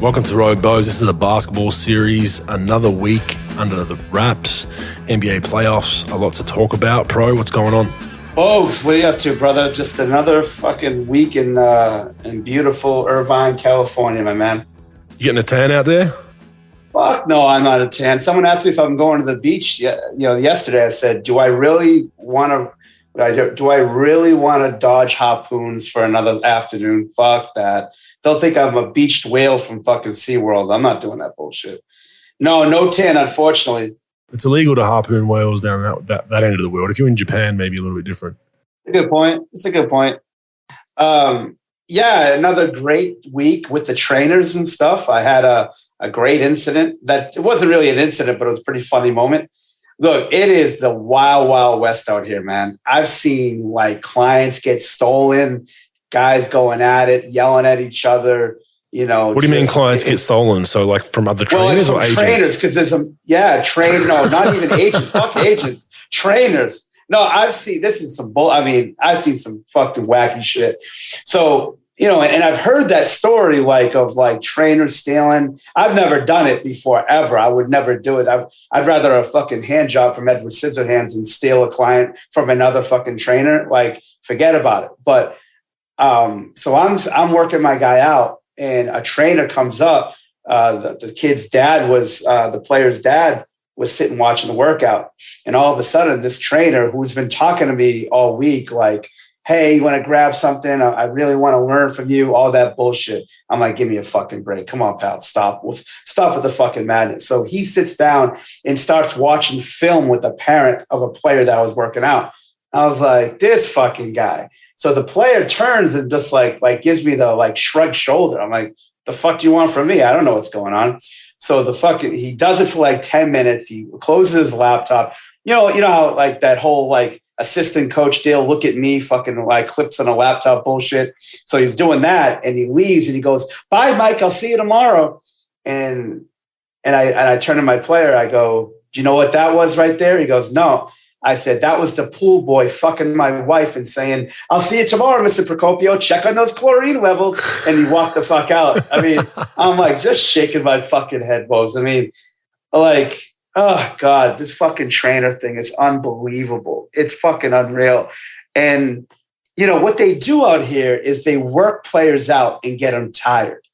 Welcome to Rogue Bogues. This is the basketball series. Another week under the wraps. NBA playoffs. A lot to talk about. Pro, what's going on? Bogues, what are you up to, brother? Just another fucking week in beautiful Irvine, California, my man. You getting a tan out there? Fuck no, I'm not a tan. Someone asked me if I'm going to the beach. Yesterday I said, do I really want to dodge harpoons for another afternoon? Fuck that. Don't think I'm a beached whale from fucking SeaWorld. I'm not doing that bullshit. No tan, unfortunately. It's illegal to harpoon whales down that end of the world. If you're in Japan, maybe a little bit different. It's a good point. Another great week with the trainers and stuff. I had a great incident. That it wasn't really an incident, but it was a pretty funny moment. Look, it is the wild, wild west out here, man. I've seen like clients get stolen, guys going at it, yelling at each other. What do you mean clients get stolen? So like from other trainers or agents? Trainers, because there's not even agents. Fuck agents. Trainers. No, I've seen I've seen some fucking wacky shit. So, and I've heard that story of trainers stealing. I've never done it before, ever. I would never do it. I'd rather a fucking hand job from Edward Scissorhands than steal a client from another fucking trainer. Like, forget about it. But so I'm working my guy out, and a trainer comes up. The kid's dad was the player's dad was sitting watching the workout, and all of a sudden, this trainer who's been talking to me all week, like, "Hey, you want to grab something? I really want to learn from you." All that bullshit. I'm like, "Give me a fucking break. Come on, pal. Stop. Stop with the fucking madness." So he sits down and starts watching film with the parent of a player that was working out. I was like, "This fucking guy." So the player turns and just like gives me the shrug shoulder. I'm like, "The fuck do you want from me? I don't know what's going on." So he does it for 10 minutes. He closes his laptop. You know how that whole assistant coach deal, look at me, fucking clips on a laptop bullshit. So he's doing that, and he leaves and he goes, "Bye, Mike. I'll see you tomorrow." And I turn to my player. I go, "Do you know what that was right there?" He goes, "No." I said, "That was the pool boy fucking my wife and saying, 'I'll see you tomorrow, Mr. Procopio. Check on those chlorine levels.'" And he walked the fuck out. I mean, I'm just shaking my fucking head, Bogues. I mean, oh God, this fucking trainer thing is unbelievable. It's fucking unreal. And what they do out here is they work players out and get them tired.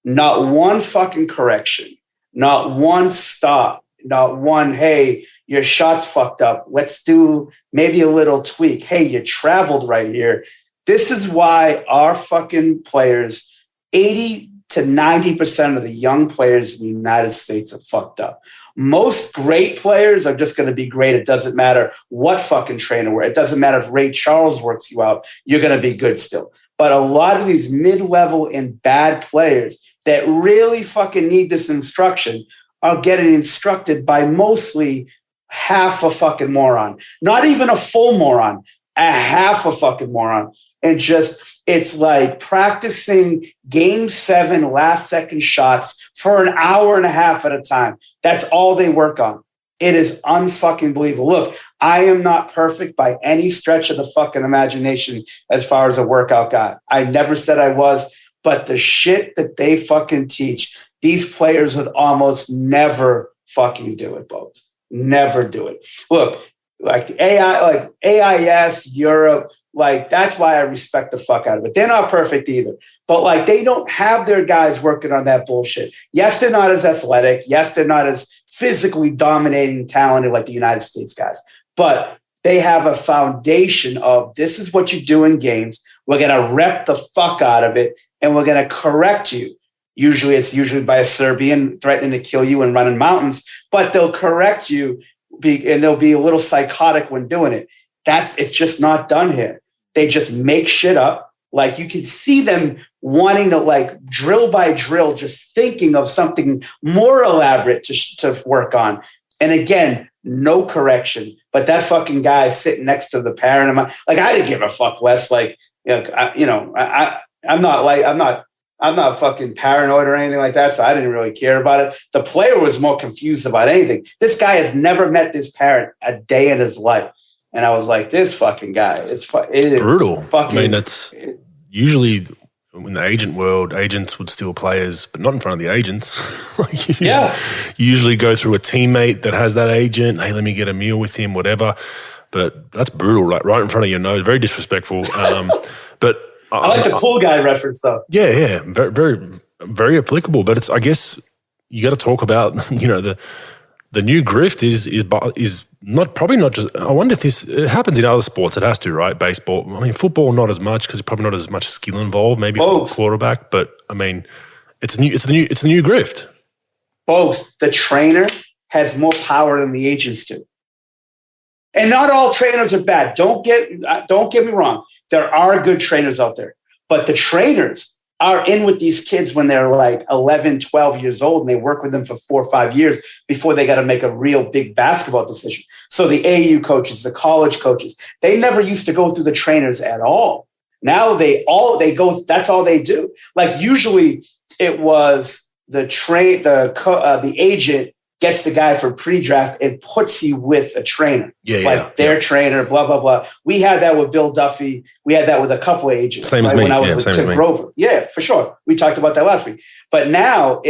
Not one fucking correction, not one stop, not one, "Hey, your shot's fucked up. Let's do maybe a little tweak. Hey, you traveled right here." This is why our fucking players, 80 to 90% of the young players in the United States are fucked up. Most great players are just going to be great. It doesn't matter what fucking trainer we're. It doesn't matter if Ray Charles works you out. You're going to be good still. But a lot of these mid-level and bad players that really fucking need this instruction are getting instructed by mostly half a fucking moron, not even a full moron, a half a fucking moron. And it's like practicing game 7 last second shots for an hour and a half at a time. That's all they work on. It is unfucking believable. Look, I am not perfect by any stretch of the fucking imagination as far as a workout guy. I never said I was, but the shit that they fucking teach, these players would almost never fucking do it, folks. Never do it. Look, AIS, Europe, that's why I respect the fuck out of it. They're not perfect either, but they don't have their guys working on that bullshit. Yes, they're not as athletic. Yes, they're not as physically dominating, talented like the United States guys, but they have a foundation of this is what you do in games. We're going to rep the fuck out of it, and we're going to correct you. It's usually by a Serbian threatening to kill you and running mountains, but they'll correct you and they'll be a little psychotic when doing it. It's just not done here. They just make shit up. You can see them wanting to drill by drill, just thinking of something more elaborate to work on. And again, no correction. But that fucking guy sitting next to the parent, I didn't give a fuck, Wes. I'm not fucking paranoid or anything like that, so I didn't really care about it. The player was more confused about anything. This guy has never met this parent a day in his life. And I was like, this fucking guy, it is brutal. Fucking, that's usually in the agent world, agents would steal players, but not in front of the agents. Like you usually go through a teammate that has that agent. Hey, let me get a meal with him, whatever. But that's brutal, right in front of your nose. Very disrespectful. But I like the cool guy reference, though. Yeah, very, very, very applicable. But it's, I guess, you got to talk about, the new grift is probably not just. I wonder if it happens in other sports. It has to, right? Baseball. I mean, football not as much because probably not as much skill involved. Maybe for the quarterback, but I mean, it's the new grift. Bogues, the trainer has more power than the agents do. And not all trainers are bad. Don't get me wrong. There are good trainers out there, but the trainers are in with these kids when they're like 11, 12 years old, and they work with them for 4 or 5 years before they got to make a real big basketball decision. So the AU coaches, the college coaches, they never used to go through the trainers at all. Now they go. That's all they do. Like usually it was the agent gets the guy for pre-draft and puts you with a trainer, their trainer, blah, blah, blah. We had that with Bill Duffy. We had that with a couple of agents. Same as me. When I was with Tim Grover. Yeah, for sure. We talked about that last week. But now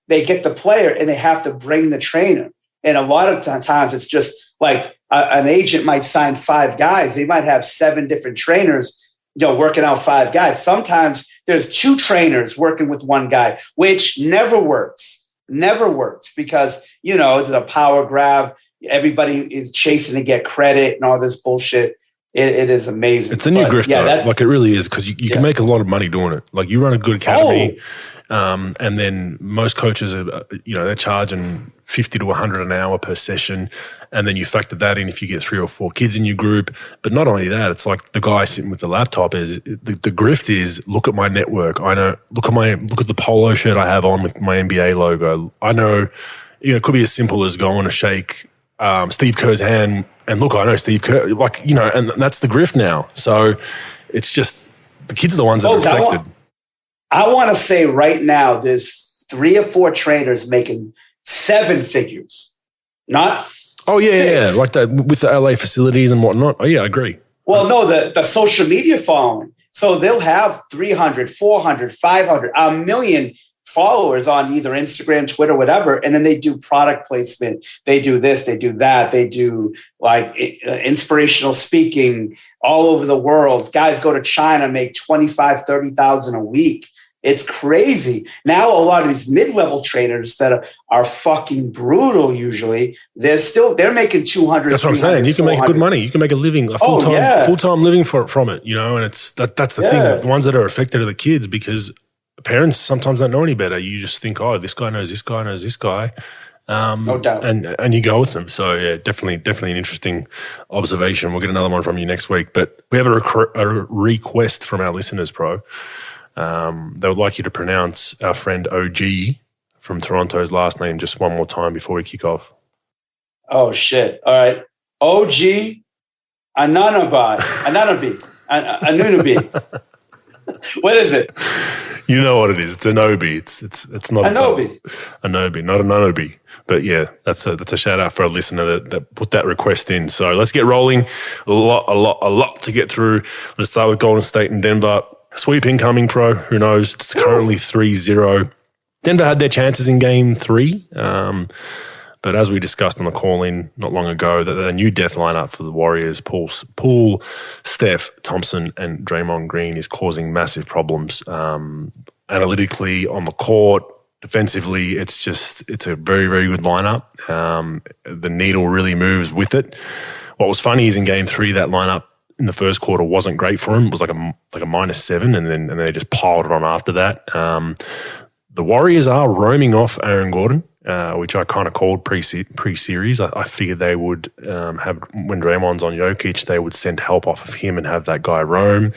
they get the player and they have to bring the trainer. And a lot of times it's just like an agent might sign 5 guys. They might have 7 different trainers, working out 5 guys. Sometimes there's 2 trainers working with 1 guy, which never works. Never works because, it's a power grab. Everybody is chasing to get credit and all this bullshit. It is amazing. It's the new grift, though. Like it really is, because you can make a lot of money doing it. Like you run a good academy, and then most coaches are, they're charging $50 to $100 an hour per session, and then you factor that in if you get 3 or 4 kids in your group. But not only that, it's like the guy sitting with the laptop is the grift is look at my network. I know look at the polo shirt I have on with my NBA logo. I know, it could be as simple as going to shake Steve Kerr's hand. And look, I know Steve Kerr, and that's the grift now. So it's just the kids are the ones that are affected. I want to say right now, there's 3 or 4 trainers making 7 figures, not 6. Like that with the LA facilities and whatnot. Oh yeah, I agree. Well, no, the social media following. So they'll have 300, 400, 500, 1 million followers on either Instagram, Twitter, whatever, and then they do product placement. They do this, they do that. They do like inspirational speaking all over the world. Guys go to China, make 25, 30,000 a week. It's crazy. Now a lot of these mid-level trainers that are fucking brutal usually, they're making 200. That's what I'm saying. You can make good money. You can make a living, full-time living from it, and it's that's the thing. The ones that are affected are the kids because parents sometimes don't know any better. You just think, this guy knows this guy knows this guy. No doubt. And you go with them. So, yeah, definitely an interesting observation. We'll get another one from you next week. But we have a request from our listeners, Pro. They would like you to pronounce our friend OG from Toronto's last name just one more time before we kick off. Oh, shit. All right. OG Anunoby. What is it? You know what it is. It's an Obi. It's not Anobi. Anobi, not an Anobi. But yeah, that's a shout out for a listener that put that request in. So let's get rolling. A lot to get through. Let's start with Golden State and Denver. Sweep incoming, Pro. Who knows? It's currently 3-0. Denver had their chances in game 3. But as we discussed on the call-in not long ago, the new death lineup for the Warriors, Poole, Steph, Thompson, and Draymond Green is causing massive problems. Analytically, on the court, defensively, it's a very, very good lineup. The needle really moves with it. What was funny is in game 3, that lineup in the first quarter wasn't great for him. It was like a -7, and then they just piled it on after that. The Warriors are roaming off Aaron Gordon, which I kind of called pre-series. I figured they would have, when Draymond's on Jokic, they would send help off of him and have that guy roam.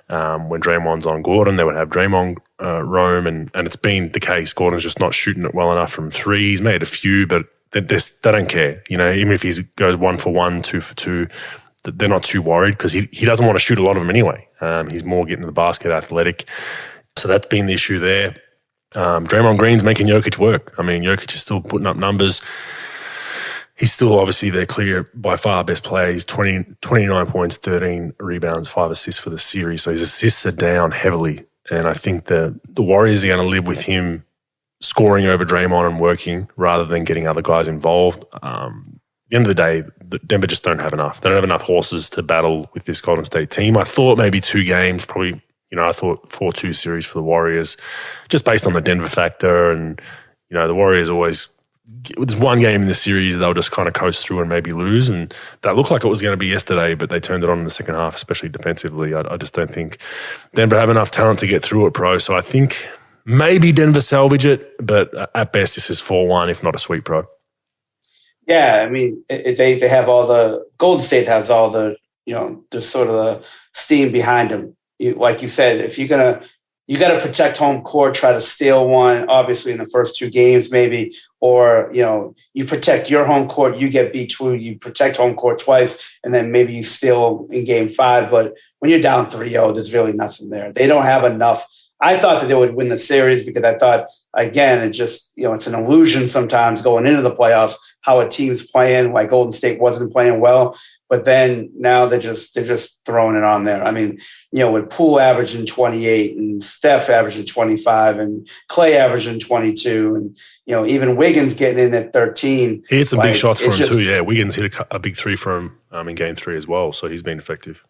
When Draymond's on Gordon, they would have Draymond roam, and it's been the case. Gordon's just not shooting it well enough from 3. He's made a few, but they don't care. Even if he goes 1 for 1, 2 for 2, they're not too worried because he doesn't want to shoot a lot of them anyway. He's more getting to the basket, athletic. So that's been the issue there. Draymond Green's making Jokic work. I mean, Jokic is still putting up numbers. He's still obviously their clear, by far, best player. He's 29 points, 13 rebounds, 5 assists for the series. So his assists are down heavily And I think the Warriors are going to live with him scoring over Draymond and working rather than getting other guys involved. At the end of the day, Denver just don't have enough. They don't have enough horses to battle with this Golden State team. I thought maybe 2 games, probably, I thought 4-2 series for the Warriors, just based on the Denver factor. And, the Warriors always, there's one game in the series they'll just kind of coast through and maybe lose. And that looked like it was going to be yesterday, but they turned it on in the second half, especially defensively. I just don't think Denver have enough talent to get through it, pro. So I think maybe Denver salvage it, but at best this is 4-1, if not a sweep, pro. Yeah, I mean, they have all the – Golden State has all the, just sort of the steam behind them. Like you said, if you're going to – you got to protect home court, try to steal one, obviously in the first 2 games maybe, or, you protect your home court, you get beat 2, you protect home court twice, and then maybe you steal in game 5. But when you're down 3-0, there's really nothing there. They don't have enough. I thought that they would win the series because I thought, again, it just, it's an illusion sometimes going into the playoffs, how a team's playing, like Golden State wasn't playing well. But then now they're just throwing it on there. I mean, with Poole averaging 28 and Steph averaging 25 and Clay averaging 22 and, even Wiggins getting in at 13. He hit some big shots for him too, yeah. Wiggins hit a big 3 for him in game 3 as well, so he's been effective.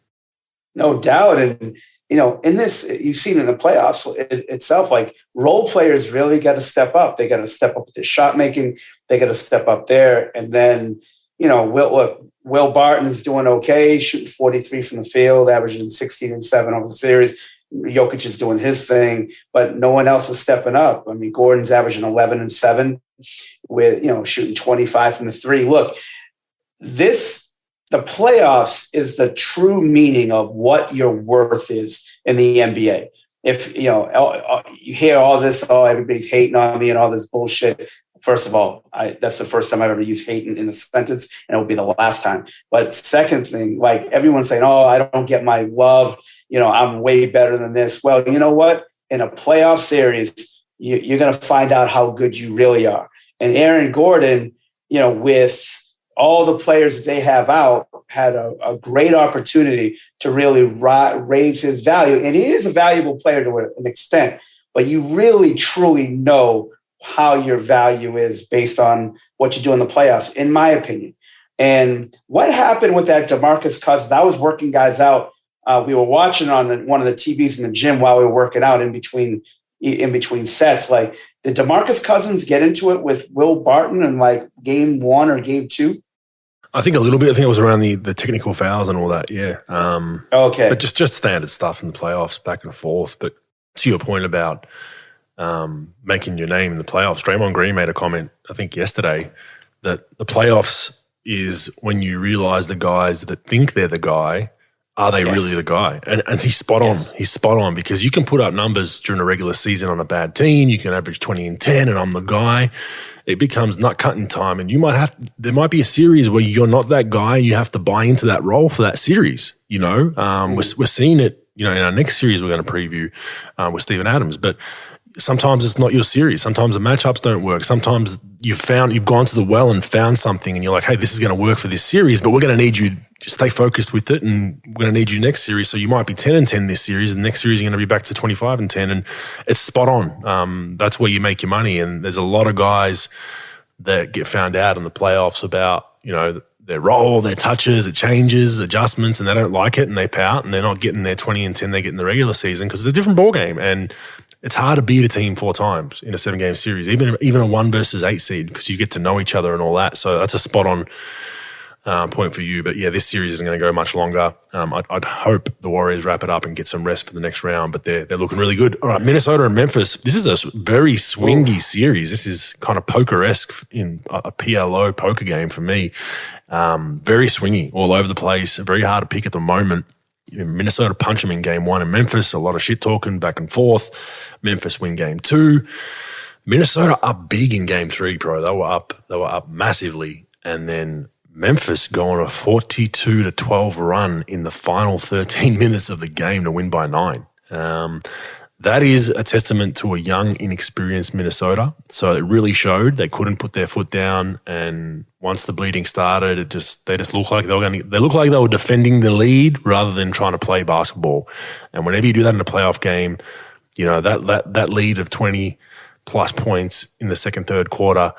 No doubt. And, in this, you've seen in the playoffs itself, like role players really got to step up. They got to step up with their shot making. They got to step up there. And then, Will Barton is doing okay, shooting 43 from the field, averaging 16 and 7 over the series. Jokic is doing his thing, but no one else is stepping up. I mean, Gordon's averaging 11 and 7 with, shooting 25 from the 3. Look, the playoffs is the true meaning of what your worth is in the NBA. If, you hear all this, everybody's hating on me and all this bullshit. First of all, that's the first time I've ever used hating in a sentence, and it will be the last time. But second thing, like everyone's saying, I don't get my love. I'm way better than this. Well, you know what? In a playoff series, you're going to find out how good you really are. And Aaron Gordon, with all the players that they have out, had a great opportunity to really raise his value. And he is a valuable player to an extent, but you really, truly know how your value is based on what you do in the playoffs, in my opinion. And what happened with that Demarcus Cousins? I was working guys out. We were watching on one of the TVs in the gym while we were working out in between sets. Like, did Demarcus Cousins get into it with Will Barton in like game 1 or game 2? I think a little bit. I think it was around the technical fouls and all that, yeah. Okay. But just standard stuff in the playoffs, back and forth. But to your point about making your name in the playoffs, Draymond Green made a comment, I think yesterday, that the playoffs is when you realize the guys that think they're the guy, are they really the guy? And he's spot on. He's spot on, because you can put up numbers during a regular season on a bad team. You can average 20 and 10 and I'm the guy. It becomes nut cutting time, and there might be a series where you're not that guy. You have to buy into that role for that series. We're seeing it, in our next series we're going to preview with Steven Adams, but sometimes it's not your series. Sometimes the matchups don't work. Sometimes you've gone to the well and found something and you're like, hey, this is going to work for this series, but we're going to need you to stay focused with it, and we're going to need you next series. So you might be 10 and 10 this series, and the next series you're going to be back to 25 and 10, and it's spot on. That's where you make your money. And there's a lot of guys that get found out in the playoffs about, their role, their touches, it changes, adjustments, and they don't like it and they pout and they're not getting their 20 and 10 they get in the regular season because it's a different ball game. And it's hard to beat a team 4 times in a 7-game series, even a 1 versus 8 seed, because you get to know each other and all that. So that's a spot on point for you. But yeah, this series isn't going to go much longer. I'd hope the Warriors wrap it up and get some rest for the next round, but they're looking really good. All right, Minnesota and Memphis. This is a very swingy series. This is kind of poker-esque in a PLO poker game for me. Very swingy, all over the place. Very hard to pick at the moment. Minnesota punch them in game 1 in Memphis. A lot of shit talking back and forth. Memphis win game 2. Minnesota up big in game 3, bro. They were up massively, and then Memphis go on a 42-12 run in the final 13 minutes of the game to win by 9. That is a testament to a young, inexperienced Minnesota. So it really showed they couldn't put their foot down, and once the bleeding started, they just looked like they were defending the lead rather than trying to play basketball. And whenever you do that in a playoff game, that lead of 20 plus points in the second, third quarter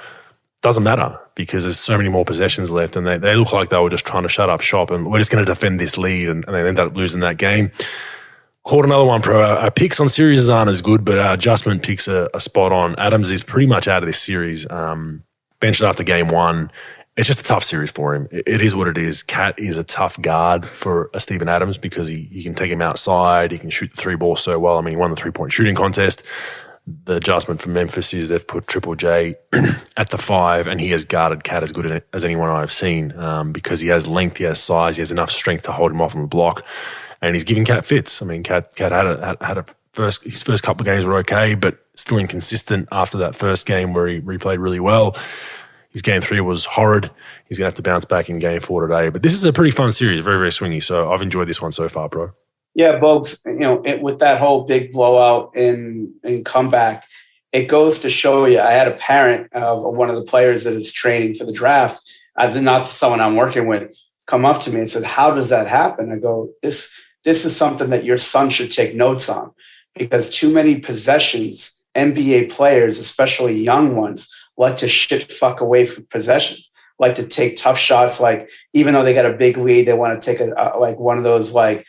doesn't matter because there's so many more possessions left, and they look like they were just trying to shut up shop and we're just going to defend this lead, and they ended up losing that game. Caught another one, Pro. Our picks on series aren't as good, but our adjustment picks are spot on. Adams is pretty much out of this series. Benched after game one. It's just a tough series for him. It is what it is. Cat is a tough guard for a Steven Adams because he can take him outside. He can shoot the three ball so well. I mean, he won the 3-point shooting contest. The adjustment for Memphis is they've put Triple J at the 5, and he has guarded Cat as good as anyone I've seen because he has length, he has size, he has enough strength to hold him off on the block, and he's giving Cat fits. I mean, Cat had his first couple of games were okay, but still inconsistent after that first game where he played really well. His game 3 was horrid. He's going to have to bounce back in game 4 today. But this is a pretty fun series, very, very swingy. So I've enjoyed this one so far, bro. Yeah, Bogues, with that whole big blowout and comeback, it goes to show you. I had a parent of one of the players that is training for the draft, not someone I'm working with, come up to me and said, how does that happen? I go, this is something that your son should take notes on, because too many possessions, NBA players, especially young ones, like to shit fuck away from possessions, like to take tough shots. Like, even though they got a big lead, they want to take like one of those, like,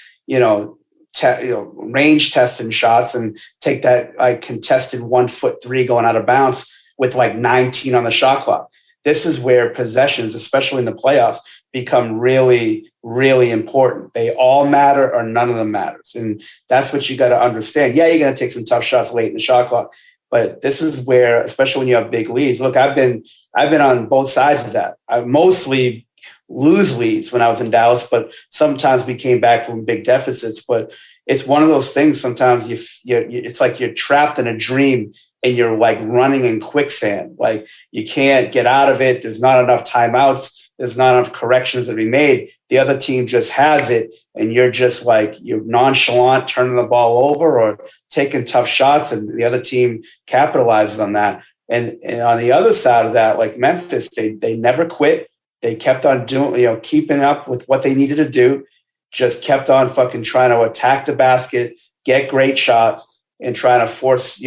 range testing shots and take that like contested 1-foot 3 going out of bounds with like 19 on the shot clock. This is where possessions, especially in the playoffs, become really, really important. They all matter or none of them matters. And that's what you got to understand. Yeah, you're going to take some tough shots late in the shot clock, but this is where, especially when you have big leads. Look, I've been on both sides of that. I mostly lose leads when I was in Dallas, but sometimes we came back from big deficits. But it's one of those things. Sometimes it's like you're trapped in a dream and you're like running in quicksand. Like, you can't get out of it. There's not enough timeouts. There's not enough corrections to be made. The other team just has it, and you're just like, you're nonchalant, turning the ball over or taking tough shots, and the other team capitalizes on that. And on the other side of that, like Memphis, they never quit. They kept on doing, keeping up with what they needed to do, just kept on fucking trying to attack the basket, get great shots, and trying to force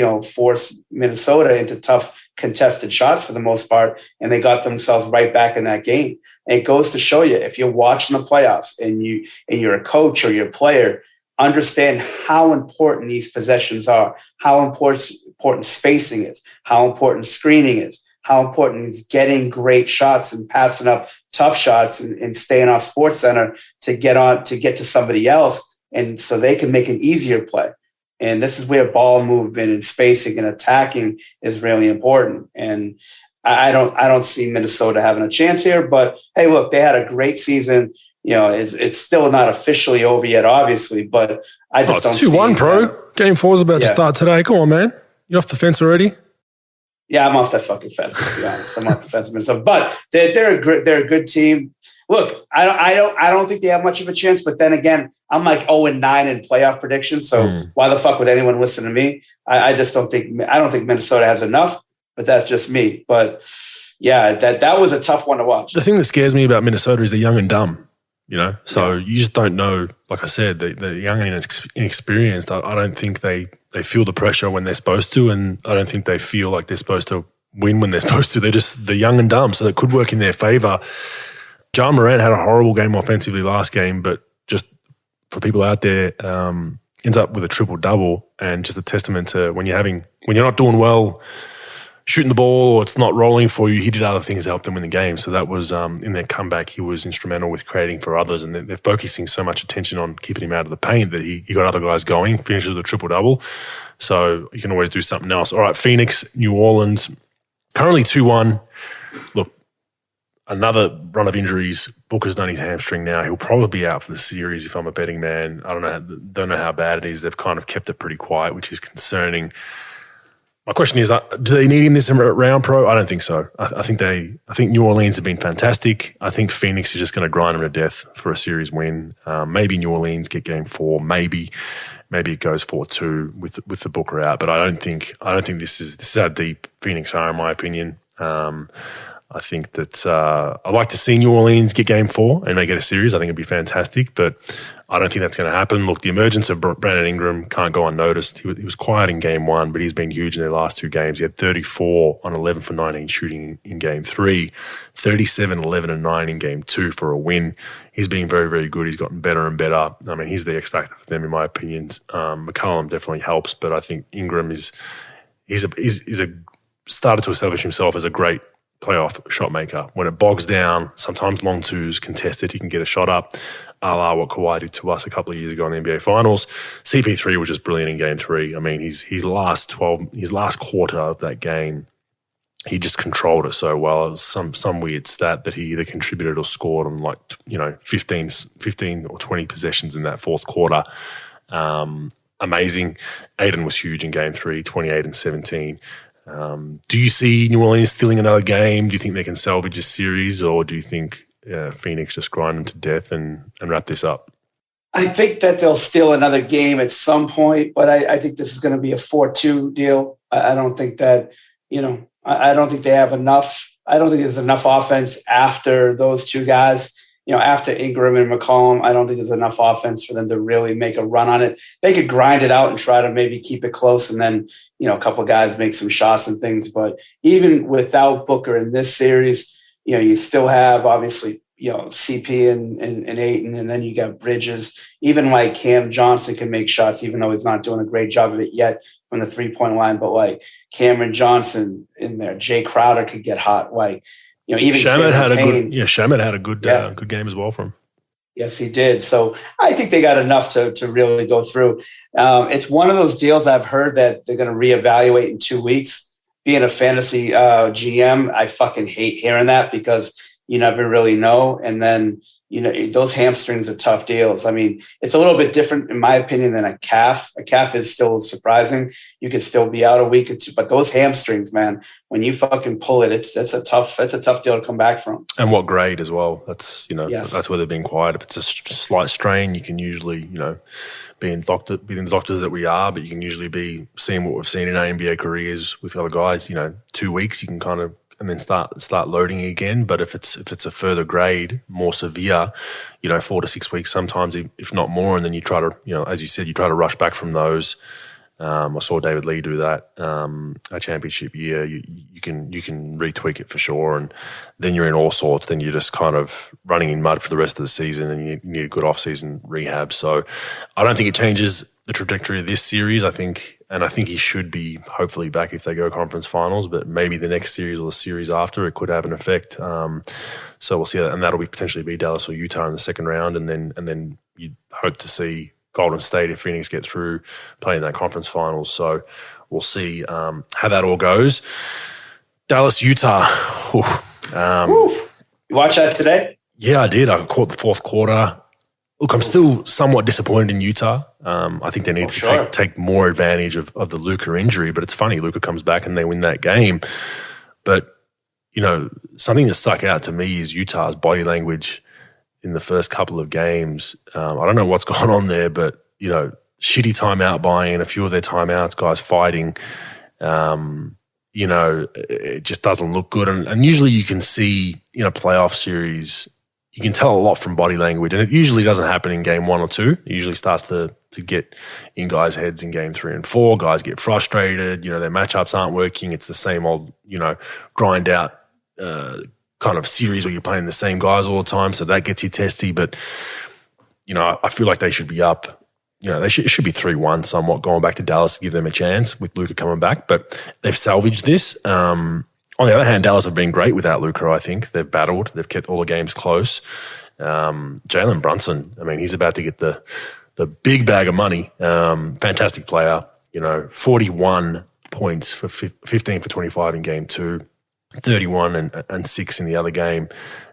Minnesota into tough contested shots for the most part. And they got themselves right back in that game. And it goes to show you, if you're watching the playoffs and you're a coach or you're a player, understand how important these possessions are, how important spacing is, how important screening is, how important is getting great shots and passing up tough shots and staying off Sports Center to get to somebody else, and so they can make an easier play. And this is where ball movement and spacing and attacking is really important. And I don't see Minnesota having a chance here. But hey, look, they had a great season. It's still not officially over yet, obviously. But I just don't see it. 2-1, bro. Game 4 is about to start today. Come on, man. You're off the fence already? Yeah, I'm off that fucking fence, to be honest. I'm off the fence of Minnesota. But they're a good team. Look, I don't think they have much of a chance, but then again, I'm like 0-9 in playoff predictions. So why the fuck would anyone listen to me? I don't think Minnesota has enough, but that's just me. But yeah, that was a tough one to watch. The thing that scares me about Minnesota is they're young and dumb, So you just don't know. Like I said, they're young and inexperienced. I don't think they feel the pressure when they're supposed to, and I don't think they feel like they're supposed to win when they're supposed to. They're young and dumb, so it could work in their favor. Ja Morant had a horrible game offensively last game, but just for people out there, ends up with a triple-double, and just a testament to when you're not doing well shooting the ball or it's not rolling for you, he did other things to help them win the game. So that was, in their comeback, he was instrumental with creating for others, and they're focusing so much attention on keeping him out of the paint that he got other guys going, finishes with a triple-double. So you can always do something else. All right, Phoenix, New Orleans, currently 2-1. Look, another run of injuries. Booker's done his hamstring now. He'll probably be out for the series if I'm a betting man. I don't know how bad it is. They've kind of kept it pretty quiet, which is concerning. My question is, do they need him this round, Pro? I don't think so. I think New Orleans have been fantastic. I think Phoenix is just going to grind them to death for a series win. Maybe New Orleans get game 4. Maybe it goes 4-2 with the Booker out. But I don't think this is how deep Phoenix are, in my opinion. I think that I'd like to see New Orleans get game 4 and they get a series. I think it'd be fantastic. But I don't think that's going to happen. Look, the emergence of Brandon Ingram can't go unnoticed. He was quiet in game 1, but he's been huge in their last 2 games. He had 34 on 11 for 19 shooting in game 3, 37, 11 and 9 in game 2 for a win. He's been very, very good. He's gotten better and better. I mean, he's the X factor for them in my opinion. McCollum definitely helps, but I think Ingram is started to establish himself as a great playoff shot maker. When it bogs down, sometimes long twos contested, he can get a shot up, a la what Kawhi did to us a couple of years ago in the NBA Finals. CP3 was just brilliant in game 3. I mean, his last quarter of that game, he just controlled it so well. It was some weird stat that he either contributed or scored on 15 or 20 possessions in that fourth quarter. Amazing. Aiden was huge in game 3, 28 and 17. Do you see New Orleans stealing another game? Do you think they can salvage a series, or do you think Phoenix just grind them to death and wrap this up? I think that they'll steal another game at some point, but I think this is going to be a 4-2 deal. I don't think that, I don't think they have enough. I don't think there's enough offense after those 2 guys. After Ingram and McCollum, I don't think there's enough offense for them to really make a run on it. They could grind it out and try to maybe keep it close, and then, a couple of guys make some shots and things. But even without Booker in this series, you still have obviously, CP and Ayton, and then you got Bridges. Even like Cam Johnson can make shots, even though he's not doing a great job of it yet from the 3-point line. But like Cameron Johnson in there, Jay Crowder could get hot. Like, even Shamet had a good game as well for him. Yes, he did. So I think they got enough to really go through. It's one of those deals I've heard that they're going to reevaluate in 2 weeks. Being a fantasy GM, I fucking hate hearing that because you never really know. And then, those hamstrings are tough deals. I mean, it's a little bit different, in my opinion, than a calf. A calf is still surprising. You could still be out a week or 2, but those hamstrings, man, when you fucking pull it, it's a tough deal to come back from. And what grade as well? That's, Yes. That's where they're being quiet. If it's a slight strain, you can usually, being the doctors that we are, but you can usually be seeing what we've seen in our NBA careers with other guys, 2 weeks, you can kind of, and then start loading again. But if it's a further grade, more severe, 4 to 6 weeks sometimes, if not more, and then you try to, as you said, you try to rush back from those. I saw David Lee do that a championship year. You can retweak it for sure, and then you're in all sorts. Then you're just kind of running in mud for the rest of the season, and you need a good off-season rehab. So I don't think it changes the trajectory of this series. I think he should be hopefully back if they go conference finals, but maybe the next series or the series after, it could have an effect. So we'll see that, and that'll be potentially be Dallas or Utah in the second round, and then you hope to see Golden State if Phoenix get through playing that conference finals. So we'll see how that all goes. Dallas, Utah. You watch that today? Yeah, I did. I caught the fourth quarter. Look, I'm still somewhat disappointed in Utah. I think they need to take more advantage of the Luka injury, but it's funny. Luka comes back and they win that game. But, something that stuck out to me is Utah's body language in the first couple of games. I don't know what's going on there, but, shitty timeout buying, a few of their timeouts, guys fighting, it just doesn't look good. And usually you can see in a playoff series, you can tell a lot from body language, and it usually doesn't happen in game 1 or 2. It usually starts to get in guys' heads in game 3 and 4. Guys get frustrated. Their matchups aren't working. It's the same old, grind out kind of series where you're playing the same guys all the time. So that gets you testy. But, I feel like they should be up. It should be 3-1 somewhat going back to Dallas to give them a chance with Luka coming back. But they've salvaged this. On the other hand, Dallas have been great without Luka, I think. They've battled. They've kept all the games close. Jalen Brunson, he's about to get the big bag of money. Fantastic player. 41 points for 15 for 25 in game 2, 31 and 6 in the other game.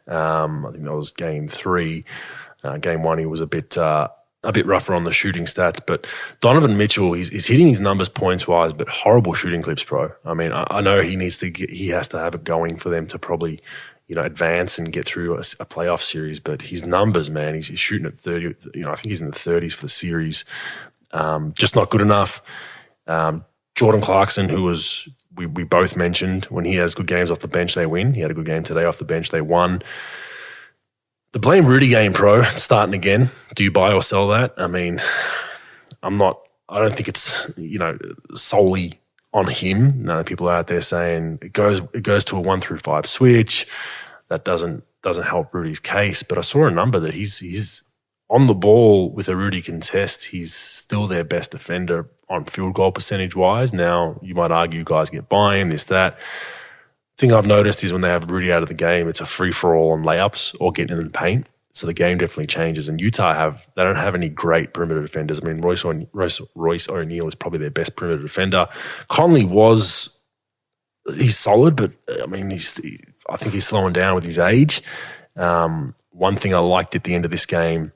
I think that was game 3. Game 1, he was a bit rougher on the shooting stats, but Donovan Mitchell, he's hitting his numbers points-wise, but horrible shooting clips, bro. I know he has to have it going for them to probably, advance and get through a playoff series, but his numbers, man, he's shooting at 30, I think he's in the 30s for the series. Just not good enough. Jordan Clarkson, who was, we both mentioned, when he has good games off the bench, they win. He had a good game today off the bench, they won. The blame Rudy game, pro, starting again. Do you buy or sell that? I mean, I don't think it's, solely on him. None of the people out there saying it goes to a 1 through 5 switch. That doesn't help Rudy's case. But I saw a number that he's on the ball with a Rudy contest. He's still their best defender on field goal percentage wise. Now, you might argue guys get buy-in, this, that. Thing I've noticed is when they have Rudy out of the game, it's a free-for-all on layups or getting in the paint. So the game definitely changes. And Utah they don't have any great perimeter defenders. I mean, Royce O'Neal is probably their best perimeter defender. Conley he's solid, but I mean, I think he's slowing down with his age. One thing I liked at the end of this game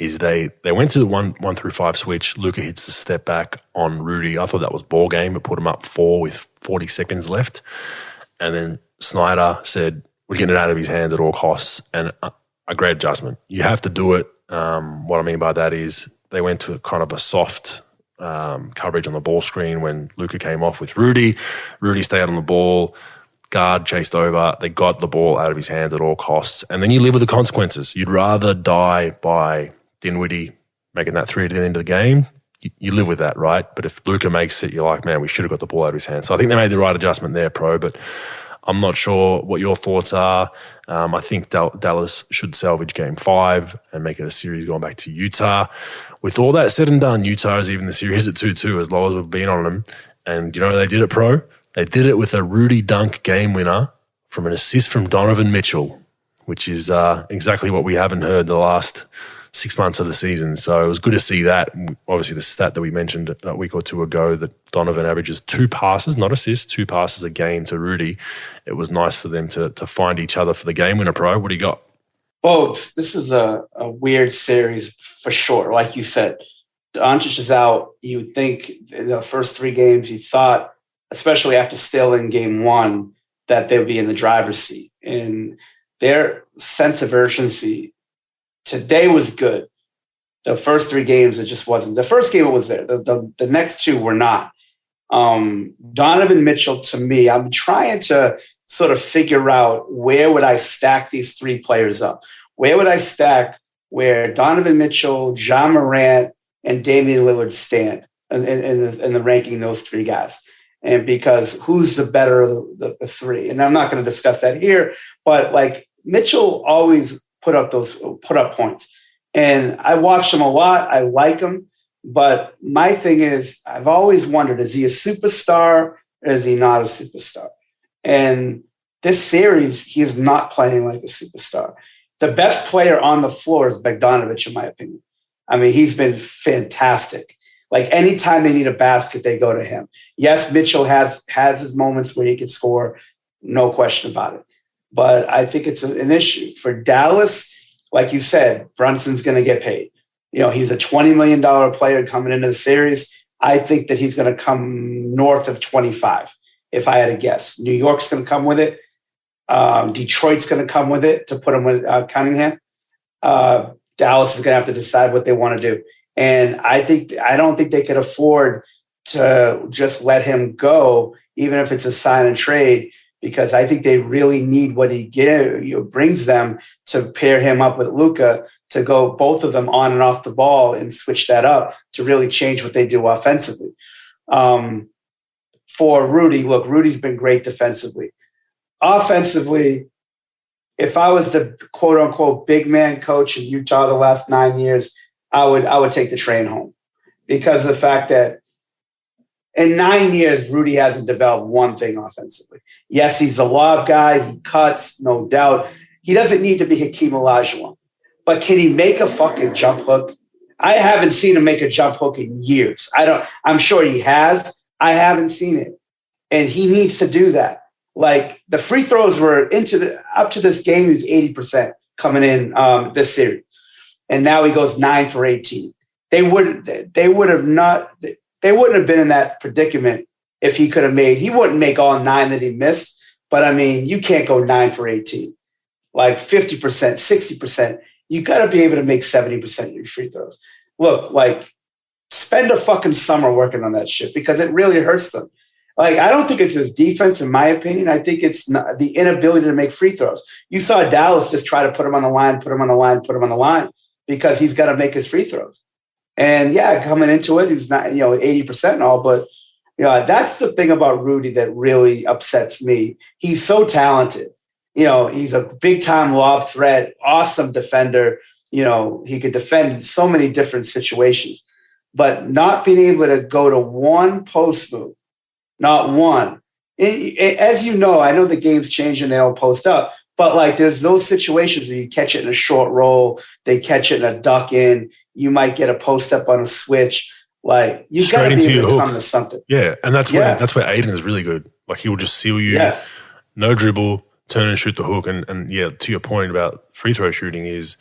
is they went to the 1 through 5 switch. Luka hits the step back on Rudy. I thought that was ball game. It put him up 4 with 40 seconds left. And then Snyder said, we're getting it out of his hands at all costs. And a great adjustment. You have to do it. What I mean by that is they went to kind of a soft coverage on the ball screen when Luka came off with Rudy. Rudy stayed on the ball. Guard chased over. They got the ball out of his hands at all costs. And then you live with the consequences. You'd rather die by Dinwiddie making that 3 at the end of the game. You live with that, right? But if Luka makes it, you're like, man, we should have got the ball out of his hands. So I think they made the right adjustment there, pro, but I'm not sure what your thoughts are. I think Dallas should salvage game 5 and make it a series going back to Utah. With all that said and done, Utah is even the series at 2-2 as low as we've been on them. And you know they did it, pro? They did it with a Rudy dunk game winner from an assist from Donovan Mitchell, which is exactly what we haven't heard the last 6 months of the season. So it was good to see that. Obviously, the stat that we mentioned a week or two ago that Donovan averages 2 passes, not assists, 2 passes a game to Rudy. It was nice for them to find each other for the game winner, pro. What do you got? Bogues, this is a weird series for sure. Like you said, Doncic is out. You would think in the first 3 games, you thought, especially after still in game 1, that they would be in the driver's seat. And their sense of urgency today was good. The first 3 games, it just wasn't. The first game, it was there. The next 2 were not. Donovan Mitchell, to me, I'm trying to sort of figure out where would I stack these 3 players up? Where would I stack where Donovan Mitchell, John Morant, and Damian Lillard stand in the ranking those 3 guys? And because who's the better of the 3? And I'm not going to discuss that here, but like Mitchell always put up points. And I watched him a lot. I like him. But my thing is, I've always wondered, is he a superstar or is he not a superstar? And this series, he is not playing like a superstar. The best player on the floor is Bogdanovich, in my opinion. I mean, he's been fantastic. Like anytime they need a basket, they go to him. Yes, Mitchell has his moments where he can score, no question about it. But I think it's an issue. For Dallas, like you said, Brunson's going to get paid. He's a $20 million player coming into the series. I think that he's going to come north of 25, if I had to guess. New York's going to come with it. Detroit's going to come with it to put him with Cunningham. Dallas is going to have to decide what they want to do. And I don't think they could afford to just let him go, even if it's a sign and trade, because I think they really need what he brings them to pair him up with Luka to go both of them on and off the ball and switch that up to really change what they do offensively. For Rudy, look, Rudy's been great defensively. Offensively, if I was the quote unquote big man coach in Utah the last 9 years, I would take the train home because of the fact that in 9 years, Rudy hasn't developed one thing offensively. Yes, he's a lob guy. He cuts, no doubt. He doesn't need to be Hakeem Olajuwon. But can he make a fucking jump hook? I haven't seen him make a jump hook in years. I'm sure he has. I haven't seen it. And he needs to do that. Like the free throws were up to this game, he was 80% coming in this series. And now he goes 9 for 18. They wouldn't have been in that predicament if he could have he wouldn't make all 9 that he missed. But I mean, you can't go 9 for 18, like 50%, 60%. You got to be able to make 70% of your free throws. Look, like spend a fucking summer working on that shit because it really hurts them. Like, I don't think it's his defense, in my opinion. I think it's not the inability to make free throws. You saw Dallas just try to put him on the line, because he's got to make his free throws. And yeah, coming into it, he's not, 80% and all, but that's the thing about Rudy that really upsets me. He's so talented. He's a big time lob threat, awesome defender. He could defend in so many different situations, but not being able to go to one post move, not one. As you know, I know the game's changing, they don't post up, but like there's those situations where you catch it in a short roll, they catch it in a duck in, you might get a post up on a switch. Like you've got to be able to come to something. Yeah, and that's where Aiden is really good. Like he will just seal you, no dribble, turn and shoot the hook. And yeah, to your point about free throw shooting is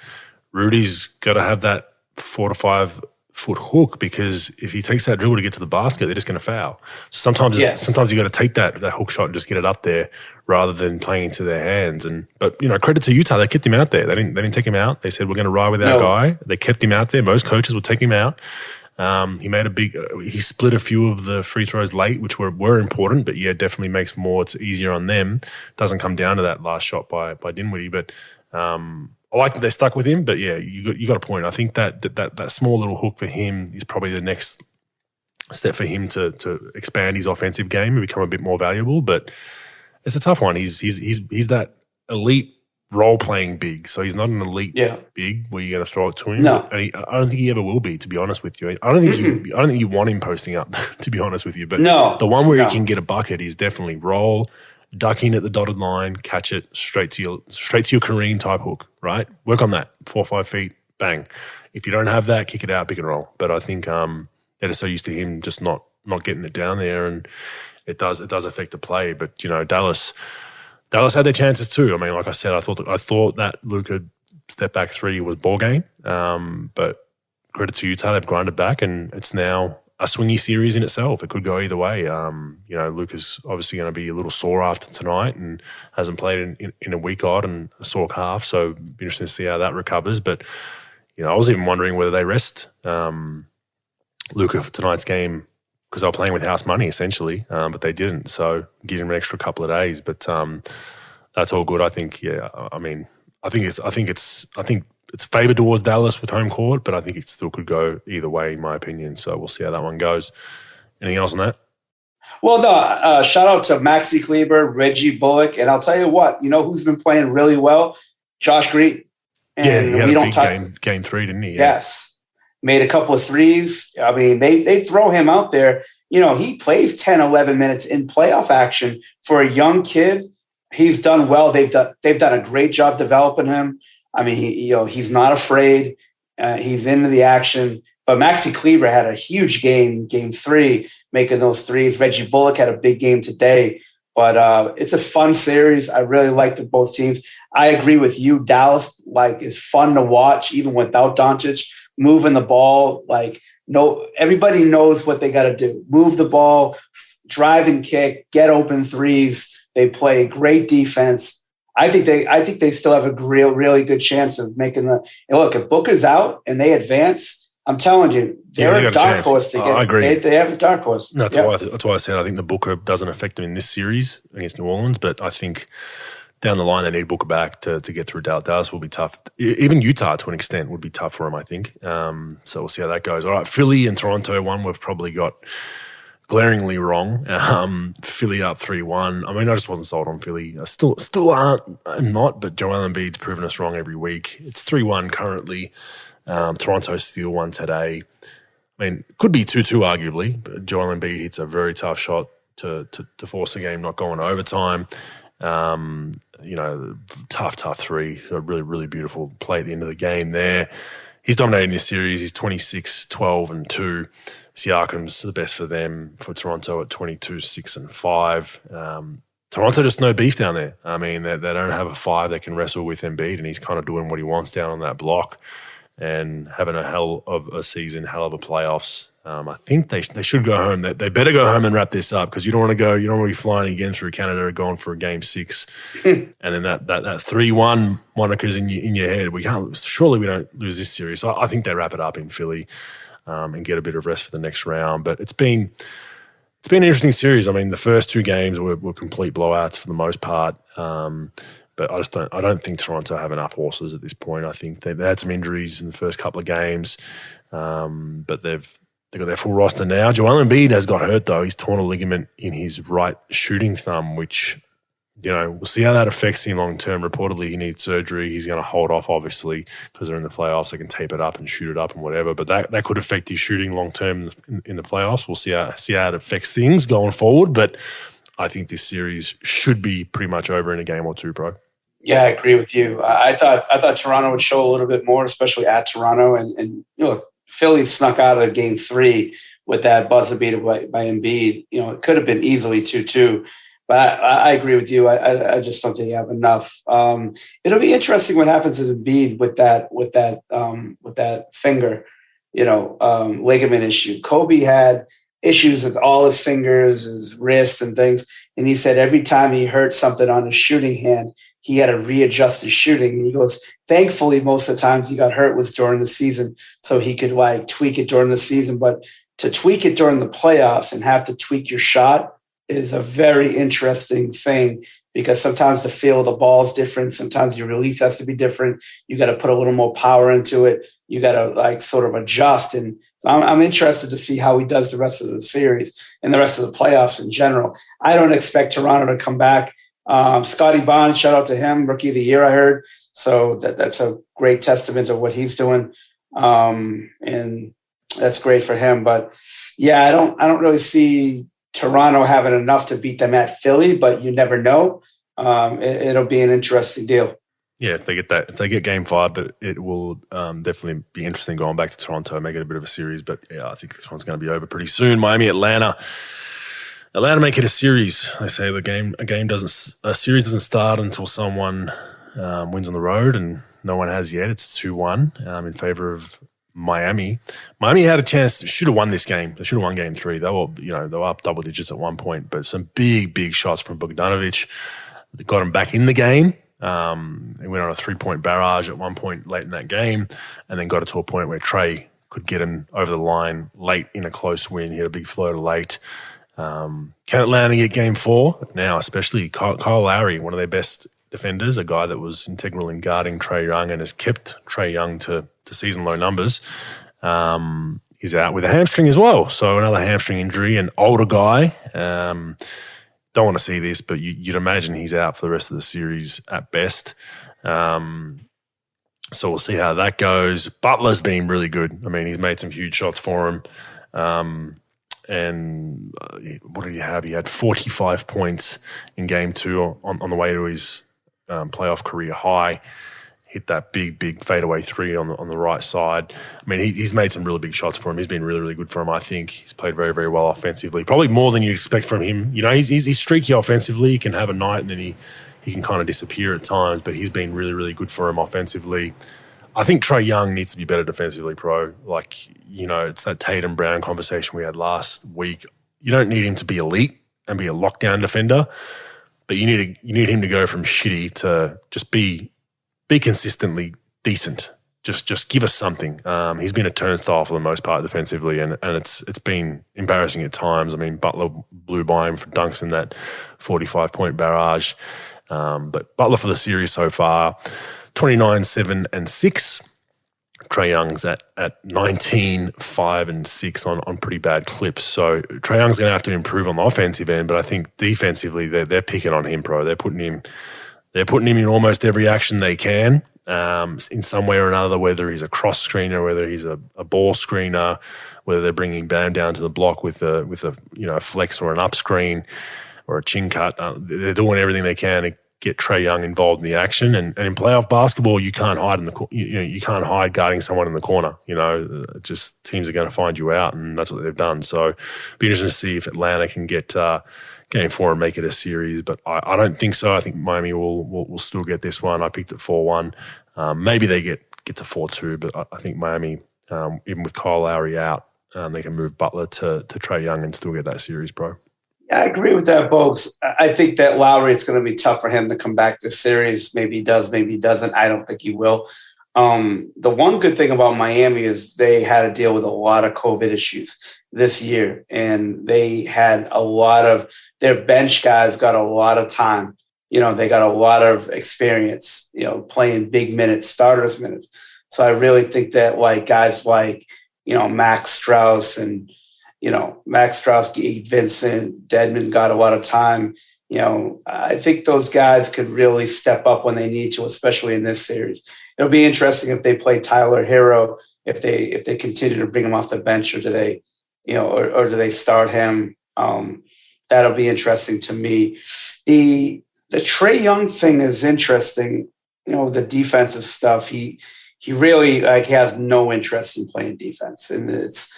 Rudy's got to have that 4 to 5 foot hook, because if he takes that dribble to get to the basket, they're just going to foul. So sometimes you got to take that hook shot and just get it up there rather than playing into their hands. But credit to Utah, they kept him out there. They didn't take him out. They said we're going to ride with our guy. They kept him out there. Most coaches would take him out. He made he split a few of the free throws late, which were important, but yeah, definitely makes more. It's easier on them. Doesn't come down to that last shot by Dinwiddie, but I like that they stuck with him. But yeah, you got a point. I think that small little hook for him is probably the next step for him to expand his offensive game and become a bit more valuable. But it's a tough one. He's that elite role-playing big, so he's not an elite big where you're going to throw it to him. No, and I don't think he ever will be, to be honest with you. I don't think you want him posting up, to be honest with you. But the one where he can get a bucket is definitely roll, duck in at the dotted line, catch it straight to your Kareem type hook. Right, work on that 4 or 5 feet, bang. If you don't have that, kick it out, pick and roll. But I think they're just so used to him just not getting it down there, and it does affect the play. But Dallas had their chances too. I mean, like I said, I thought that Luka step back 3 was ball game. But credit to Utah, they've grinded back, and it's now a swingy series in itself. It could go either way. Luka's obviously going to be a little sore after tonight and hasn't played in a week odd and a sore calf. So it'll be interesting to see how that recovers. But I was even wondering whether they rest Luka for tonight's game, because they were playing with house money essentially, but they didn't. So give him an extra couple of days. But that's all good. I think. Yeah. I mean, I think it's favoured towards Dallas with home court, but I think it still could go either way, in my opinion. So we'll see how that one goes. Anything else on that? Well, no. Shout out to Maxi Kleber, Reggie Bullock, and I'll tell you what. Who's been playing really well? Josh Green. And he had a big game 3, didn't he? Yeah. Yes. Made a couple of threes. I mean, they throw him out there. He plays 10, 11 minutes in playoff action for a young kid. He's done well. They've done a great job developing him. I mean, he's not afraid. He's into the action. But Maxi Kleber had a huge game 3, making those threes. Reggie Bullock had a big game today. But it's a fun series. I really liked both teams. I agree with you. Dallas is fun to watch, even without Doncic. Moving the ball, everybody knows what they got to do. Move the ball, drive and kick, get open threes. They play great defense. I think they still have a really good chance of making the. And look, if Booker's out and they advance, I'm telling you, they're a dark horse to get. I agree. They have a dark horse. That's why I said I think the Booker doesn't affect them in this series against New Orleans, but I think down the line, they need Booker back to get through Dallas. Dallas will be tough. Even Utah, to an extent, would be tough for them, I think. So we'll see how that goes. All right, Philly and Toronto, one we've probably got glaringly wrong. Philly up 3-1. I mean, I just wasn't sold on Philly. I still I'm not, but Joel Embiid's proven us wrong every week. It's 3-1 currently. Toronto steal one today. I mean, could be 2-2 arguably, but Joel Embiid hits a very tough shot to force the game not going to overtime. Tough 3. A really, really beautiful play at the end of the game there. He's dominating this series. He's 26, 12, and 2. Siakam's the best for them, for Toronto at 22, 6, and 5. Toronto just no beef down there. I mean, they don't have a 5 they can wrestle with Embiid, and he's kind of doing what he wants down on that block and having a hell of a season, hell of a playoffs. I think they should go home. They better go home and wrap this up, because you don't want to be flying again through Canada or going for a game 6. And then that 3-1 moniker's in your head. Surely we don't lose this series. So I think they wrap it up in Philly and get a bit of rest for the next round. But it's been it's been an interesting series. I mean, the first two games were complete blowouts for the most part. But I don't think Toronto have enough horses at this point. I think they had some injuries in the first couple of games, but they've got their full roster now. Joel Embiid has got hurt though. He's torn a ligament in his right shooting thumb, which, we'll see how that affects him long term. Reportedly, he needs surgery. He's going to hold off, obviously, because they're in the playoffs. They can tape it up and shoot it up and whatever. But that could affect his shooting long term in the playoffs. We'll see how it affects things going forward. But I think this series should be pretty much over in a game or two, bro. Yeah, I agree with you. I thought Toronto would show a little bit more, especially at Toronto. And Philly snuck out of game 3 with that buzzer beater by Embiid. It could have been easily 2-2. But I agree with you. I just don't think you have enough. It'll be interesting what happens with Embiid with that finger, ligament issue. Kobe had issues with all his fingers, his wrists, and things. And he said every time he hurt something on his shooting hand, he had to readjust his shooting. And he goes, thankfully, most of the times he got hurt was during the season, so he could tweak it during the season. But to tweak it during the playoffs and have to tweak your shot is a very interesting thing, because sometimes the feel of the ball is different. Sometimes your release has to be different. You got to put a little more power into it. You got to sort of adjust. And so I'm interested to see how he does the rest of the series and the rest of the playoffs in general. I don't expect Toronto to come back. Scotty Barnes, shout out to him, Rookie of the Year, I heard. So that's a great testament of what he's doing. And that's great for him. But yeah, I don't really see Toronto having enough to beat them at Philly, but you never know. It'll be an interesting deal. Yeah, if they get game 5, but it will definitely be interesting going back to Toronto, make it a bit of a series. But yeah, I think this one's going to be over pretty soon. Miami, Atlanta make it a series. They say a series doesn't start until someone wins on the road, and no one has yet. It's 2-1 in favor of Miami. Miami had a chance, should have won this game. They should have won game 3. They were up double digits at one point, but some big shots from Bogdanovic that got them back in the game. He went on a 3-point barrage at one point late in that game, and then got it to a point where Trey could get him over the line late in a close win. He had a big floater late. Can Atlanta get game 4? Now, especially Kyle Lowry, one of their best defenders, a guy that was integral in guarding Trae Young and has kept Trae Young to season-low numbers, is out with a hamstring as well. So another hamstring injury, an older guy. Don't want to see this, but you'd imagine he's out for the rest of the series at best. So we'll see how that goes. Butler's been really good. I mean, he's made some huge shots for him. And what did he have? He had 45 points in game 2 on the way to his playoff career high. Hit that big fadeaway 3 on the right side. I mean, he's made some really big shots for him. He's been really good for him, I think. He's played very, very well offensively. Probably more than you expect from him. He's streaky offensively. He can have a night and then he can kind of disappear at times, but he's been really good for him offensively. I think Trae Young needs to be better defensively, pro. It's that Tatum Brown conversation we had last week. You don't need him to be elite and be a lockdown defender, but you need him to go from shitty to just be consistently decent. Just give us something. He's been a turnstile for the most part defensively, and it's been embarrassing at times. I mean, Butler blew by him for dunks in that 45-point barrage. But Butler for the series so far, 29, 7, and 6. Trae Young's at 19, 5, and 6 on pretty bad clips. So Trae Young's going to have to improve on the offensive end, but I think defensively they're picking on him, bro. They're putting him in almost every action they can, in some way or another, whether he's a cross screener, whether he's a ball screener, whether they're bringing Bam down to the block with a flex or an up screen or a chin cut. They're doing everything they can to get Trae Young involved in the action, and in playoff basketball, you can't hide you can't hide guarding someone in the corner. Just teams are going to find you out, and that's what they've done. So, be interesting to see if Atlanta can get game 4 and make it a series, but I don't think so. I think Miami will still get this one. I picked it 4-1. Maybe they get to 4-2, but I think Miami, even with Kyle Lowry out, they can move Butler to Trae Young and still get that series, bro. Yeah, I agree with that, Bogues. I think that Lowry, it's going to be tough for him to come back this series. Maybe he does, maybe he doesn't. I don't think he will. The one good thing about Miami is they had to deal with a lot of COVID issues this year, and they had a lot of their bench guys got a lot of time. They got a lot of experience, playing big minutes, starters minutes. So I really think that guys like, Max Strauss and, Gabe Vincent, Dedmon got a lot of time. I think those guys could really step up when they need to, especially in this series. It'll be interesting if they play Tyler Hero, if they continue to bring him off the bench, or do they, or do they start him? That'll be interesting to me. The Trae Young thing is interesting. The defensive stuff. He really has no interest in playing defense, and it's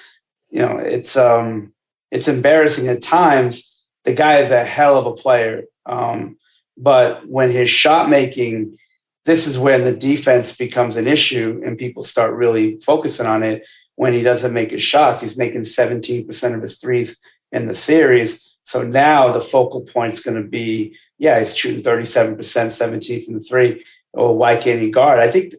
embarrassing at times. The guy is a hell of a player, but when his shot making, this is when the defense becomes an issue, and people start really focusing on it. When he doesn't make his shots, he's making 17% of his threes in the series. So now the focal point is going to be, he's shooting 37%, 17 from the three. Oh, why can't he guard? I think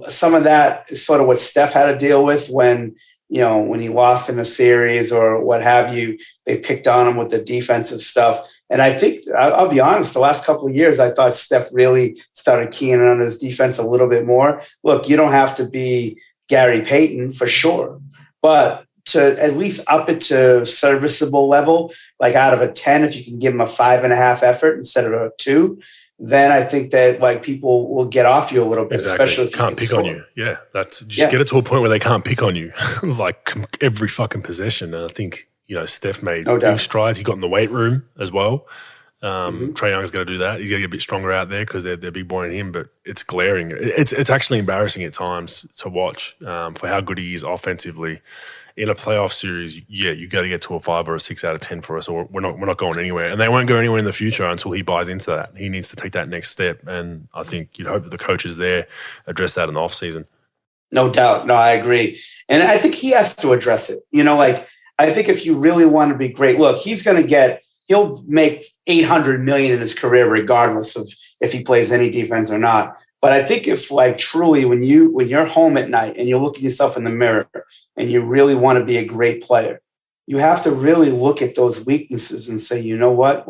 some of that is sort of what Steph had to deal with when he lost in a series or what have you. They picked on him with the defensive stuff. And I think, I'll be honest, the last couple of years, I thought Steph really started keying on his defense a little bit more. Look, you don't have to be Gary Payton for sure, but to at least up it to serviceable level, out of a 10, if you can give him a 5.5 effort instead of a 2, then I think that people will get off you a little bit, exactly. Especially if you can't pick on you. Yeah, that's just get it to a point where they can't pick on you, every fucking possession. And I think Steph made big strides. He got in the weight room as well. Trae Young's going to do that. He's going to get a bit stronger out there because they're big boy in him. But it's glaring. It's actually embarrassing at times to watch for how good he is offensively. In a playoff series, you got to get to a 5 or a 6 out of 10 for us, or we're not going anywhere. And they won't go anywhere in the future until he buys into that. He needs to take that next step, and I think you'd hope that the coaches there address that in the off season. No doubt. No, I agree, and I think he has to address it. I think if you really want to be great, look, he'll make $800 million in his career, regardless of if he plays any defense or not. But I think if truly when you're home at night and you look at yourself in the mirror and you really want to be a great player, you have to really look at those weaknesses and say, you know what,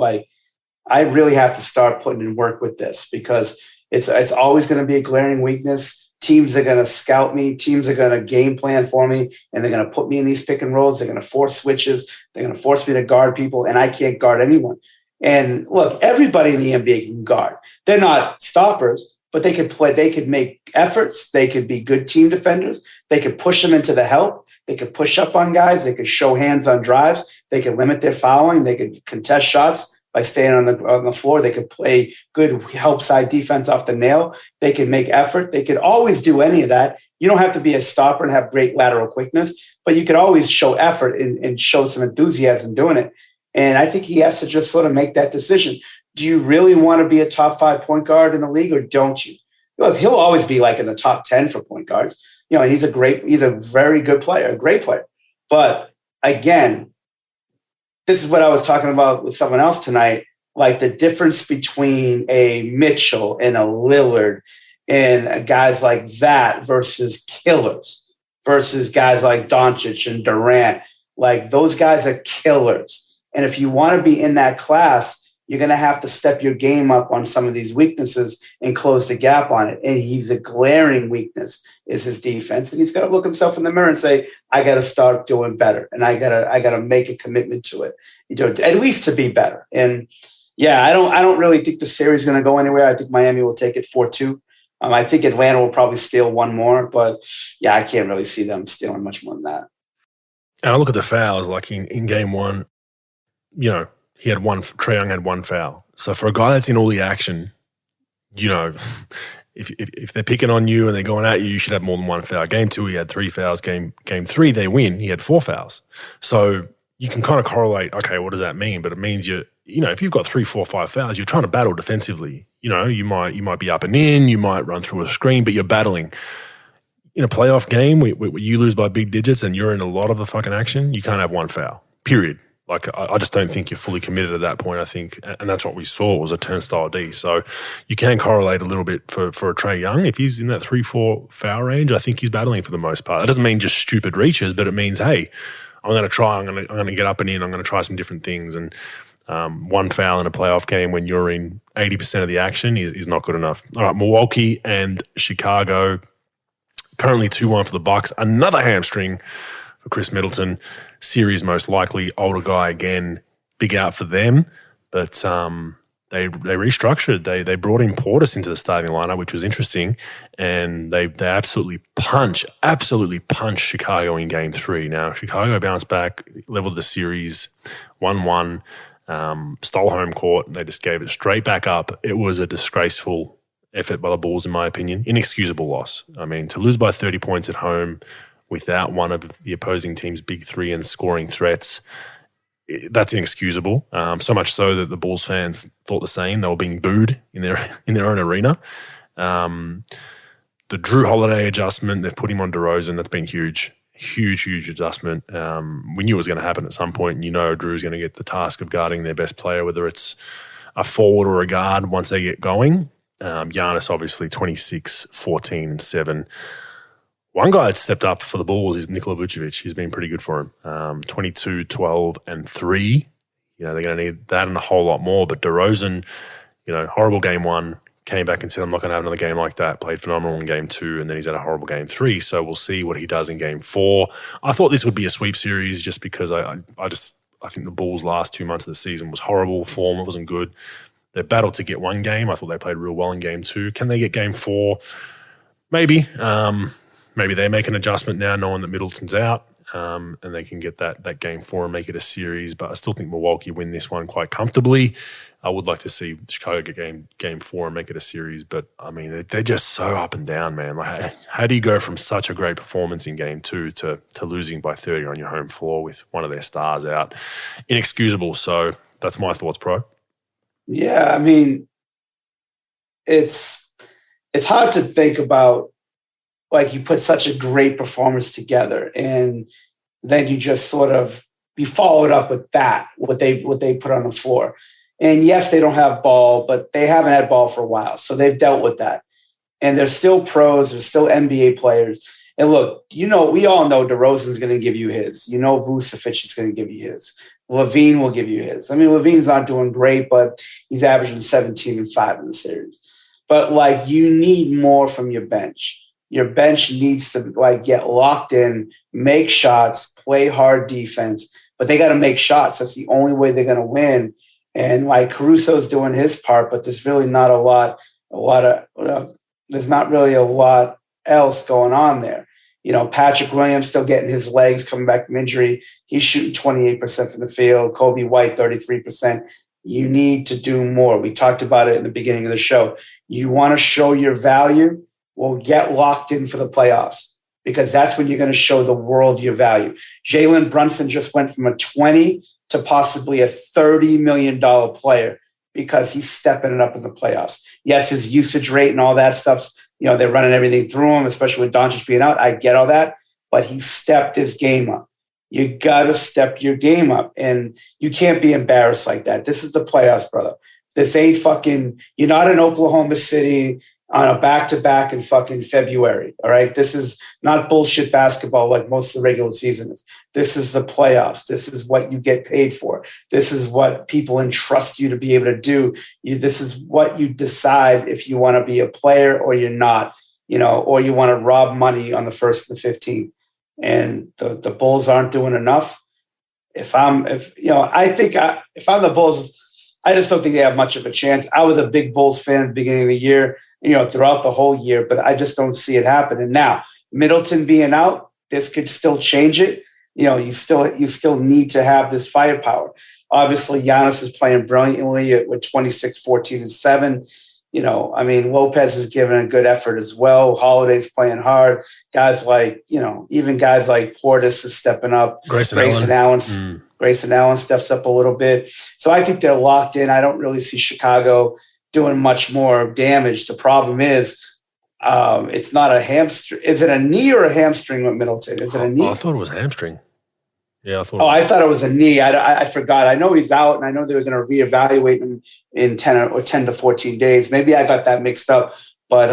I really have to start putting in work with this, because it's always going to be a glaring weakness. Teams are going to scout me. Teams are going to game plan for me, and they're going to put me in these pick and rolls. They're going to force switches. They're going to force me to guard people, and I can't guard anyone. And look, everybody in the NBA can guard. They're not stoppers, but they could play. They could make efforts. They could be good team defenders. They could push them into the help. They could push up on guys. They could show hands on drives. They could limit their fouling. They could contest shots by staying on the floor. They could play good help side defense off the nail. They could make effort. They could always do any of that. You don't have to be a stopper and have great lateral quickness, but you could always show effort and show some enthusiasm doing it. And I think he has to just sort of make that decision. Do you really want to be a top 5 point guard in the league, or don't you? Look, he'll always be in the top 10 for point guards. And he's a very good player, a great player. But again, this is what I was talking about with someone else tonight, the difference between a Mitchell and a Lillard and guys like that versus killers, versus guys like Doncic and Durant. Those guys are killers. And if you want to be in that class, you're going to have to step your game up on some of these weaknesses and close the gap on it. And he's a glaring weakness is his defense. And he's got to look himself in the mirror and say, I got to start doing better. And I got to make a commitment to it, at least to be better. And I don't really think the series is going to go anywhere. I think Miami will take it 4-2. I think Atlanta will probably steal one more, but I can't really see them stealing much more than that. And I look at the fouls, in game one, he had Trae Young had one foul. So for a guy that's in all the action, if they're picking on you and they're going at you, you should have more than one foul. Game 2, he had 3 fouls. Game 3, they win. He had 4 fouls. So you can kind of correlate, okay, what does that mean? But it means if you've got 3, 4, 5 fouls, you're trying to battle defensively. You might be up and in, you might run through a screen, but you're battling. In a playoff game where you lose by big digits and you're in a lot of the fucking action, you can't have one foul, period. Like, I just don't think you're fully committed at that point, I think. And that's what we saw was a turnstile D. So you can correlate a little bit for a Trae Young. If he's in that 3-4 foul range, I think he's battling for the most part. That doesn't mean just stupid reaches, but it means, hey, I'm going to try. I'm going to get up and in. I'm going to try some different things. And one foul in a playoff game when you're in 80% of the action is not good enough. All right, Milwaukee and Chicago. Currently 2-1 for the Bucks. Another hamstring for Chris Middleton. Series most likely. Older guy again. Big out for them. But they restructured. They brought in Portis into the starting lineup, which was interesting. And they absolutely punch Chicago in Game 3. Now, Chicago bounced back, leveled the series 1-1, stole home court. They just gave it straight back up. It was a disgraceful effort by the Bulls, in my opinion. Inexcusable loss. I mean, to lose by 30 points at home without one of the opposing team's big three and scoring threats, that's inexcusable. So much so that the Bulls fans thought the same. They were being booed in their own arena. The Drew Holiday adjustment, they've put him on DeRozan. That's been huge. Huge adjustment. We knew it was going to happen at some point. And Drew's going to get the task of guarding their best player, whether it's a forward or a guard once they get going. Giannis, obviously, 26, 14, and 7. One guy that stepped up for the Bulls is Nikola Vucevic. He's been pretty good for him. 22, 12, and 3. They're going to need that and a whole lot more. But DeRozan, horrible game 1, came back and said, I'm not going to have another game like that. Played phenomenal in game 2, and then he's had a horrible game 3. So we'll see what he does in game 4. I thought this would be a sweep series just because I think the Bulls' last 2 months of the season was horrible. Form wasn't good. They battled to get one game. I thought they played real well in game 2. Can they get game 4? Maybe. Maybe they make an adjustment now knowing that Middleton's out, and they can get that game 4 and make it a series. But I still think Milwaukee win this one quite comfortably. I would like to see Chicago get game 4 and make it a series. But, I mean, they're just so up and down, man. Like, how do you go from such a great performance in game 2 to losing by 30 on your home floor with one of their stars out? Inexcusable. So that's my thoughts, Pro. Yeah, I mean, it's hard to think about, like, you put such a great performance together and then you just sort of be followed up with that, what they put on the floor. And yes, they don't have ball, but they haven't had ball for a while. So they've dealt with that. And they're still pros, they're still NBA players. And look, we all know DeRozan's going to give you his. Vucevic is going to give you his. Levine will give you his. I mean, Levine's not doing great, but he's averaging 17 and 5 in the series. But, like, you need more from your bench. Your bench needs to, like, get locked in, make shots, play hard defense, but they got to make shots. That's the only way they're going to win. And, like, Caruso's doing his part, but there's really not there's not really a lot else going on there. Patrick Williams still getting his legs coming back from injury. He's shooting 28% from the field. Kobe White, 33%. You need to do more. We talked about it in the beginning of the show. You want to show your value? Well, get locked in for the playoffs because that's when you're going to show the world your value. Jalen Brunson just went from a 20 to possibly a $30 million player because he's stepping it up in the playoffs. Yes, his usage rate and all that stuff's, they're running everything through him, especially with Doncic being out. I get all that, but he stepped his game up. You got to step your game up, and you can't be embarrassed like that. This is the playoffs, brother. This ain't fucking, you're not in Oklahoma City on a back-to-back in fucking February, all right? This is not bullshit basketball like most of the regular season is. This is the playoffs. This is what you get paid for. This is what people entrust you to be able to do. This is what you decide if you want to be a player or you're not, or you want to rob money on the 1st and the 15th. And the Bulls aren't doing enough. If I'm the Bulls, I just don't think they have much of a chance. I was a big Bulls fan at the beginning of the year, throughout the whole year, but I just don't see it happening. Now, Middleton being out, this could still change it. You still need to have this firepower. Obviously, Giannis is playing brilliantly with 26, 14, and 7. Lopez is giving a good effort as well. Holiday's playing hard. Guys like, even guys like Portis is stepping up. Grayson Allen steps up a little bit. So I think they're locked in. I don't really see Chicago doing much more damage. The problem is it's not a hamstring. Is it a knee or a hamstring with Middleton? Is it a knee? I thought it was hamstring. Yeah, I thought. Oh, I thought it was a knee. I forgot. I know he's out, and I know they were going to reevaluate him in 10 to 14 days. Maybe I got that mixed up, but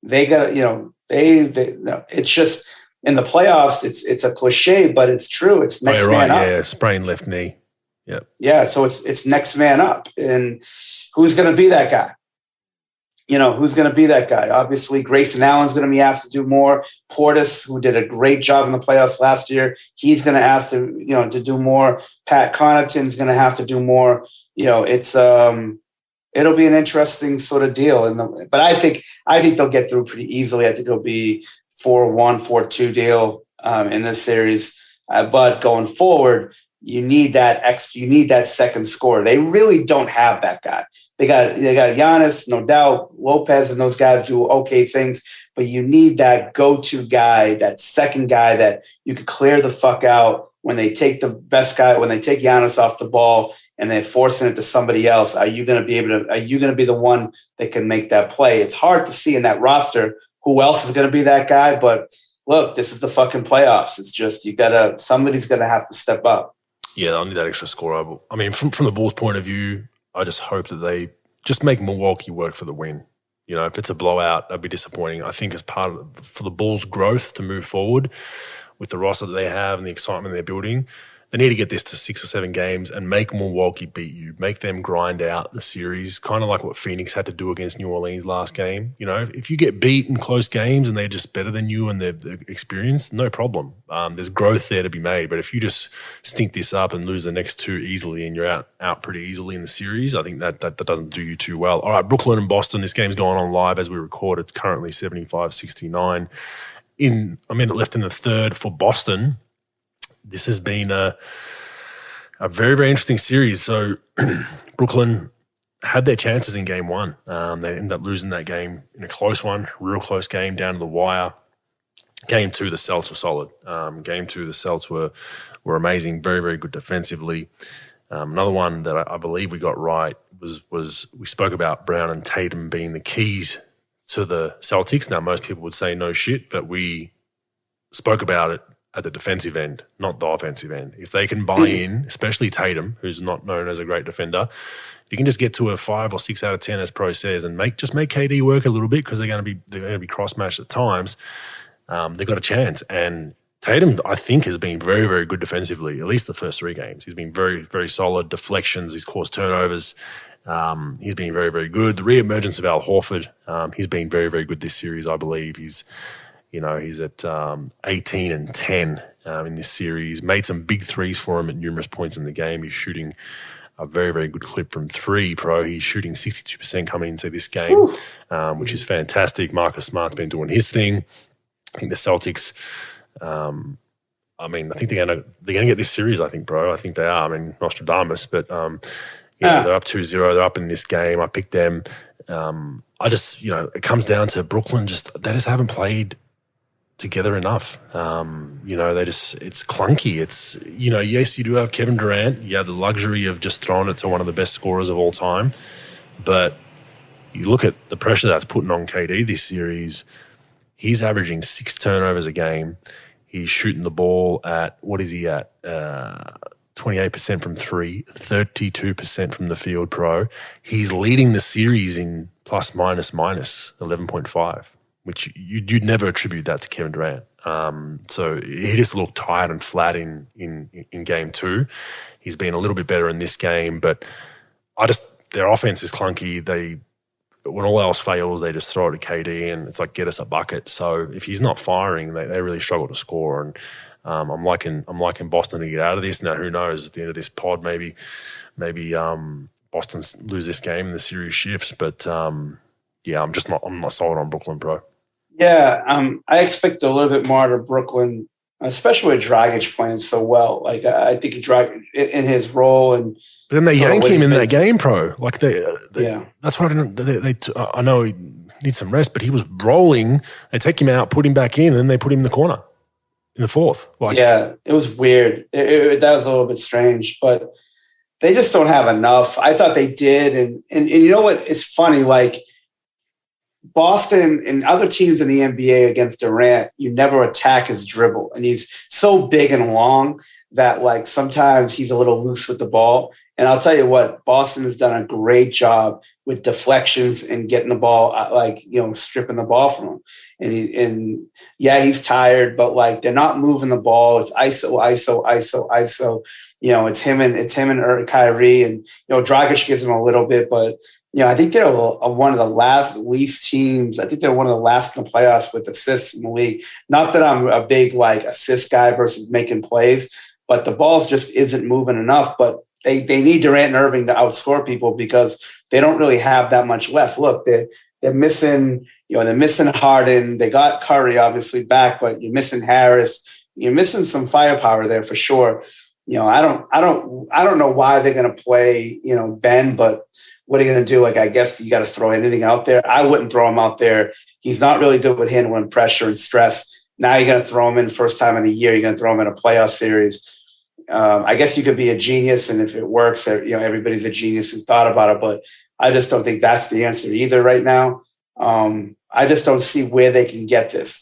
they got, no, it's just in the playoffs. It's a cliche, but it's true. It's next man up. Yeah, sprained left knee. Yeah. Yeah. So it's next man up, and who's going to be that guy? Who's going to be that guy? Obviously, Grayson Allen's going to be asked to do more. Portis, who did a great job in the playoffs last year, he's going to ask to do more. Pat Connaughton's going to have to do more. It's it'll be an interesting sort of deal. But I think they'll get through pretty easily. I think it'll be 4-1, 4-2 deal in this series. But going forward, you need that second scorer. They really don't have that guy. They got Giannis, no doubt. Lopez and those guys do okay things, but you need that go-to guy, that second guy that you could clear the fuck out when they take the best guy, when they take Giannis off the ball and they're forcing it to somebody else. Are you going to be the one that can make that play? It's hard to see in that roster who else is going to be that guy, but look, this is the fucking playoffs. It's just somebody's going to have to step up. Yeah, they'll need that extra scorer. I mean, from the Bulls' point of view, I just hope that they just make Milwaukee work for the win. If it's a blowout, that'd be disappointing. I think as for the Bulls' growth to move forward with the roster that they have and the excitement they're building, they need to get this to 6 or 7 games and make Milwaukee beat you. Make them grind out the series, kind of like what Phoenix had to do against New Orleans last game. If you get beat in close games and they're just better than you and they're experienced, no problem. There's growth there to be made. But if you just stink this up and lose the next 2 easily and you're out pretty easily in the series, I think that doesn't do you too well. All right, Brooklyn and Boston, this game's going on live as we record. It's currently 75-69. In a minute left in the third for Boston. This has been a very, very interesting series. So Brooklyn had their chances in game 1. They ended up losing that game in a close one, real close game down to the wire. Game 2, the Celts were solid. Game 2, the Celts were amazing, very, very good defensively. Another one that I believe we got right was we spoke about Brown and Tatum being the keys to the Celtics. Now, most people would say no shit, but we spoke about it at the defensive end, not the offensive end. If they can buy in, especially Tatum, who's not known as a great defender, if you can just get to a 5 or 6 out of 10, as Pro says, and make KD work a little bit because they're going to be cross-matched at times, they've got a chance. And Tatum, I think, has been very, very good defensively, at least the first 3 games. He's been very, very solid. Deflections, he's caused turnovers. He's been very, very good. The re-emergence of Al Horford, he's been very, very good this series, I believe. He's at 18 and 10 in this series. Made some big threes for him at numerous points in the game. He's shooting a very, very good clip from 3, Pro. He's shooting 62% coming into this game, which is fantastic. Marcus Smart's been doing his thing. I think the Celtics, I think they're gonna get this series, I think, bro. I think they are. I mean, Nostradamus, but they're up 2-0. They're up in this game. I picked them. It comes down to Brooklyn. They just haven't played together enough. It's clunky. It's, yes, you do have Kevin Durant. You have the luxury of just throwing it to one of the best scorers of all time. But you look at the pressure that's putting on KD this series. He's averaging 6 turnovers a game. He's shooting the ball at, what is he at? 28% from 3, 32% from the field, Pro. He's leading the series in plus minus 11.5. which you'd never attribute that to Kevin Durant. So he just looked tired and flat in game 2. He's been a little bit better in this game, but their offense is clunky. When all else fails, they just throw it to KD and it's like, get us a bucket. So if he's not firing, they really struggle to score. And I'm liking Boston to get out of this. Now, who knows, at the end of this pod, maybe Boston lose this game and the series shifts. But I'm not sold on Brooklyn, bro. Yeah, I expect a little bit more out of Brooklyn, especially with Dragic playing so well. Like, I think Dragic in his role, and but then they yank him in that game, pro. Like that's what I didn't. I know he needs some rest, but he was rolling. They take him out, put him back in, and then they put him in the corner in the 4th. Yeah, it was weird. That was a little bit strange, but they just don't have enough. I thought they did, and you know what? It's funny, like. Boston and other teams in the NBA against Durant, you never attack his dribble. And he's so big and long that like sometimes he's a little loose with the ball. And I'll tell you what, Boston has done a great job with deflections and getting the ball, stripping the ball from him. And he's tired, but like they're not moving the ball. It's ISO. It's him and Kyrie, and Dragic gives him a little bit, but I think they're one of the least teams. I think they're one of the last in the playoffs with assists in the league. Not that I'm a big like assist guy versus making plays, but the balls just isn't moving enough. But they need Durant and Irving to outscore people because they don't really have that much left. Look, they're missing, they're missing Harden. They got Curry obviously back, but you're missing Harris. You're missing some firepower there for sure. I don't know why they're going to play, Ben, but what are you going to do? Like, I guess you got to throw anything out there. I wouldn't throw him out there. He's not really good with handling pressure and stress. Now you're going to throw him in first time in a year. You're going to throw him in a playoff series. I guess you could be a genius, and if it works, everybody's a genius who's thought about it. But I just don't think that's the answer either right now. I just don't see where they can get this.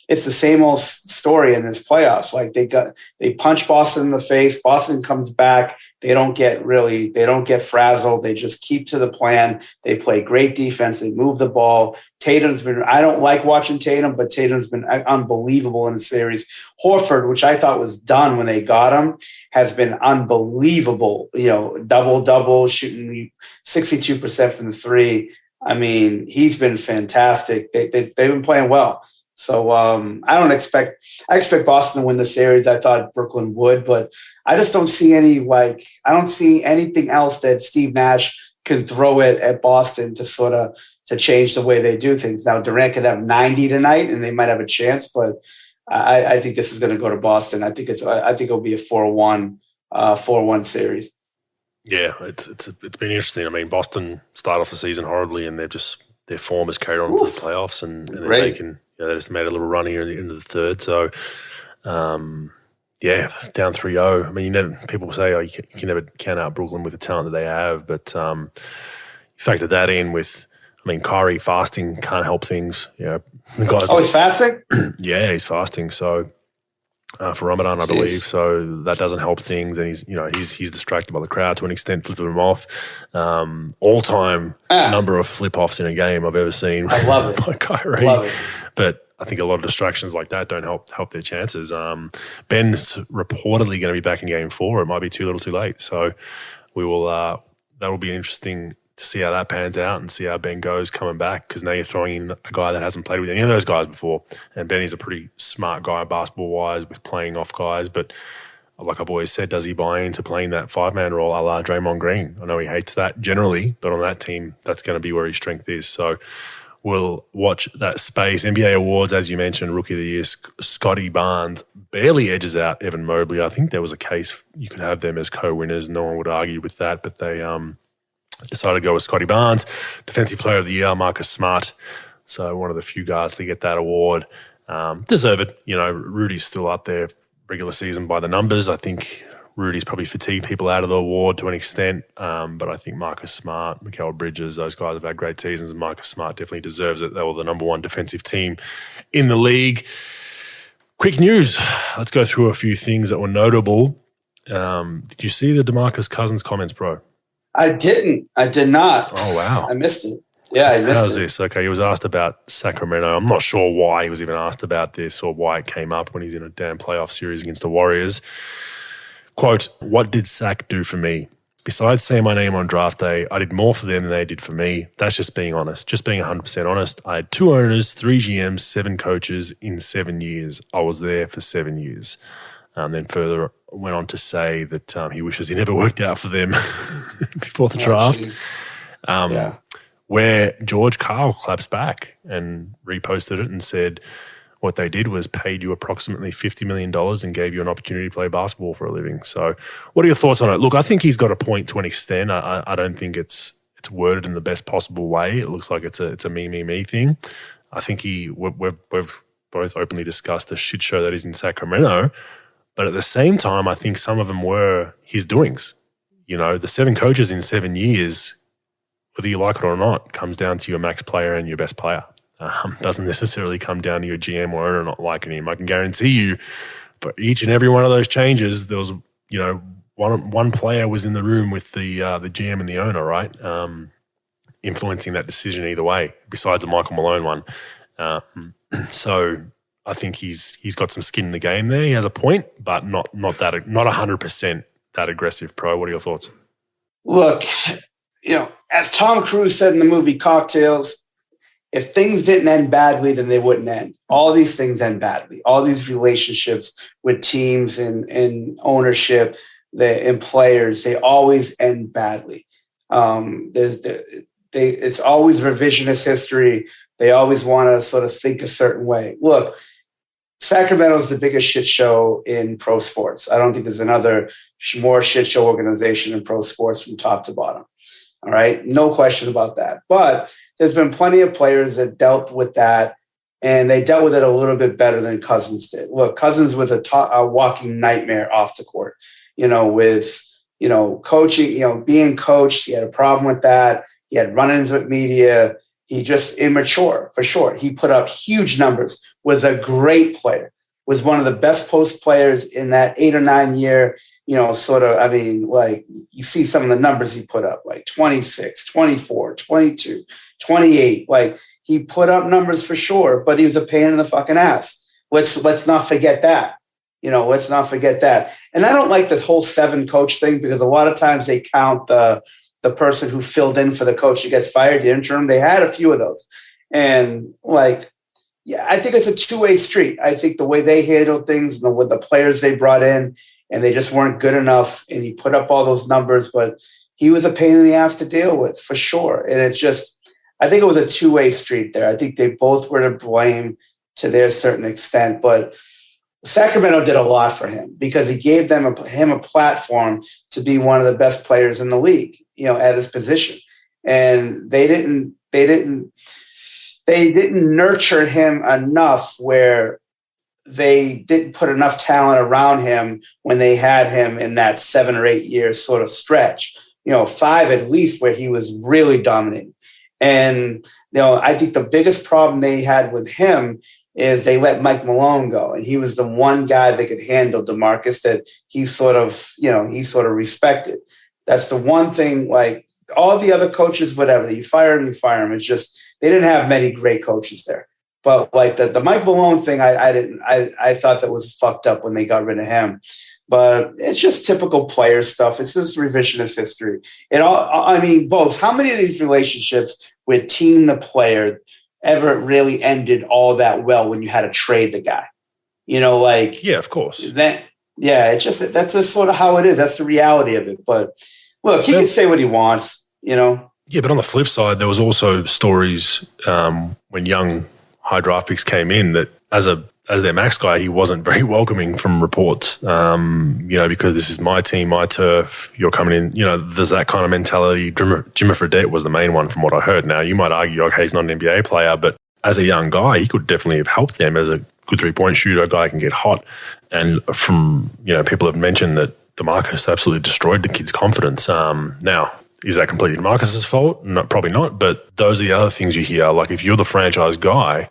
It's the same old story in this playoffs. Like they punch Boston in the face. Boston comes back. They don't get frazzled. They just keep to the plan. They play great defense. They move the ball. I don't like watching Tatum, but Tatum's been unbelievable in the series. Horford, which I thought was done when they got him, has been unbelievable. Double, shooting 62% from the three. I mean, he's been fantastic. They've been playing well. So I expect Boston to win the series. I thought Brooklyn would, but I just don't see I don't see anything else that Steve Nash can throw it at Boston to change the way they do things. Now Durant could have 90 tonight and they might have a chance, but I think this is going to go to Boston. I think it'll be a 4-1 series. Yeah, it's been interesting. I mean, Boston started off the season horribly, and their form has carried on to the playoffs, and then they can. They just made a little run here at the end of the third. So, down 3-0. I mean, people say, you can never count out Brooklyn with the talent that they have. But you factor that in with, Kyrie fasting can't help things. The guys. Oh, he's fasting? Yeah, he's fasting. So, for Ramadan, I believe. So that doesn't help things. And he's distracted by the crowd to an extent, flipping him off. All-time number of flip-offs in a game I've ever seen. I love it. By Kyrie. I love it. But I think a lot of distractions like that don't help their chances. Ben's reportedly going to be back in Game 4. It might be too little, too late. So we will. That will be interesting to see how that pans out and see how Ben goes coming back, because now you're throwing in a guy that hasn't played with any of those guys before. And Benny's a pretty smart guy basketball-wise with playing off guys, but like I've always said, does he buy into playing that 5-man role a la Draymond Green? I know he hates that generally, but on that team, that's going to be where his strength is. So we'll watch that space. NBA awards, as you mentioned, Rookie of the Year, Scotty Barnes barely edges out Evan Mobley. I think there was a case you could have them as co-winners. No one would argue with that, but they decided to go with Scotty Barnes. Defensive Player of the Year, Marcus Smart. So one of the few guys to get that award. Deserve it. Rudy's still up there regular season by the numbers. I think Rudy's probably fatigued people out of the award to an extent, but I think Marcus Smart, Mikal Bridges, those guys have had great seasons, and Marcus Smart definitely deserves it. They were the number one defensive team in the league. Quick news. Let's go through a few things that were notable. Did you see the Demarcus Cousins comments, bro? I didn't. I did not. Oh, wow. I missed it. Yeah, I missed it. How's this? Okay, he was asked about Sacramento. I'm not sure why he was even asked about this or why it came up when he's in a damn playoff series against the Warriors. Quote, "What did Sac do for me? Besides saying my name on draft day, I did more for them than they did for me. That's just being honest, just being 100% honest. I had 2 owners, 3 GMs, 7 coaches in 7 years. I was there for 7 years." Then further went on to say that he wishes he never worked out for them before the draft. Where George Karl claps back and reposted it and said what they did was paid you approximately $50 million and gave you an opportunity to play basketball for a living. So what are your thoughts on it? Look, I think he's got a point to an extent. I don't think it's worded in the best possible way. It looks like it's a me thing. I think we've both openly discussed the shit show that is in Sacramento. But at the same time, I think some of them were his doings. The 7 coaches in 7 years, whether you like it or not, comes down to your max player and your best player. Doesn't necessarily come down to your GM or owner not liking him. I can guarantee you, for each and every one of those changes, there was, one player was in the room with the GM and the owner, right? Influencing that decision either way, besides the Michael Malone one. So I think he's got some skin in the game there. He has a point, but not 100% that aggressive pro. What are your thoughts? Look, as Tom Cruise said in the movie Cocktails, if things didn't end badly, then they wouldn't end. All these things end badly. All these relationships with teams and ownership and players, they always end badly. It's always revisionist history. They always want to sort of think a certain way. Look, Sacramento is the biggest shit show in pro sports. I don't think there's another more shit show organization in pro sports from top to bottom. All right. No question about that. But there's been plenty of players that dealt with that, and they dealt with it a little bit better than Cousins did. Look, Cousins was a walking nightmare off the court, with, coaching, being coached. He had a problem with that. He had run-ins with media. He just immature, for sure. He put up huge numbers, was a great player, was one of the best post players in that 8 or 9 year, you see some of the numbers he put up, like 26, 24, 22, 28. Like, he put up numbers for sure, but he was a pain in the fucking ass. Let's not forget that. Let's not forget that. And I don't like this whole 7 coach thing, because a lot of times they count the person who filled in for the coach who gets fired, the interim. They had a few of those. And I think it's a two-way street. I think the way they handled things and with the players they brought in, and they just weren't good enough. And he put up all those numbers, but he was a pain in the ass to deal with, for sure. And I think it was a two-way street there. I think they both were to blame to their certain extent, but Sacramento did a lot for him, because he gave him a platform to be one of the best players in the league, at his position. And they didn't nurture him enough where they didn't put enough talent around him when they had him in that 7 or 8 year sort of stretch, 5 at least, where he was really dominating. And, I think the biggest problem they had with him is they let Mike Malone go. And he was the one guy that could handle Demarcus that he sort of respected. That's the one thing. Like, all the other coaches, whatever, you fire him. It's just, they didn't have many great coaches there. But like the Mike Malone thing, I thought that was fucked up when they got rid of him. But it's just typical player stuff. It's just revisionist history. Bogues, how many of these relationships with team the player ever really ended all that well when you had to trade the guy? Yeah, of course. That's just sort of how it is. That's the reality of it. But look, he can say what he wants, Yeah, but on the flip side, there was also stories when young high draft picks came in that as their max guy, he wasn't very welcoming from reports, because this is my team, my turf, you're coming in, there's that kind of mentality. Jimmy Fredette was the main one from what I heard. Now, you might argue, okay, he's not an NBA player, but as a young guy, he could definitely have helped them as a good 3-point shooter, a guy who can get hot. And from, people have mentioned that Demarcus absolutely destroyed the kid's confidence. Now, is that completely Demarcus's fault? No, probably not, but those are the other things you hear. Like, if you're the franchise guy,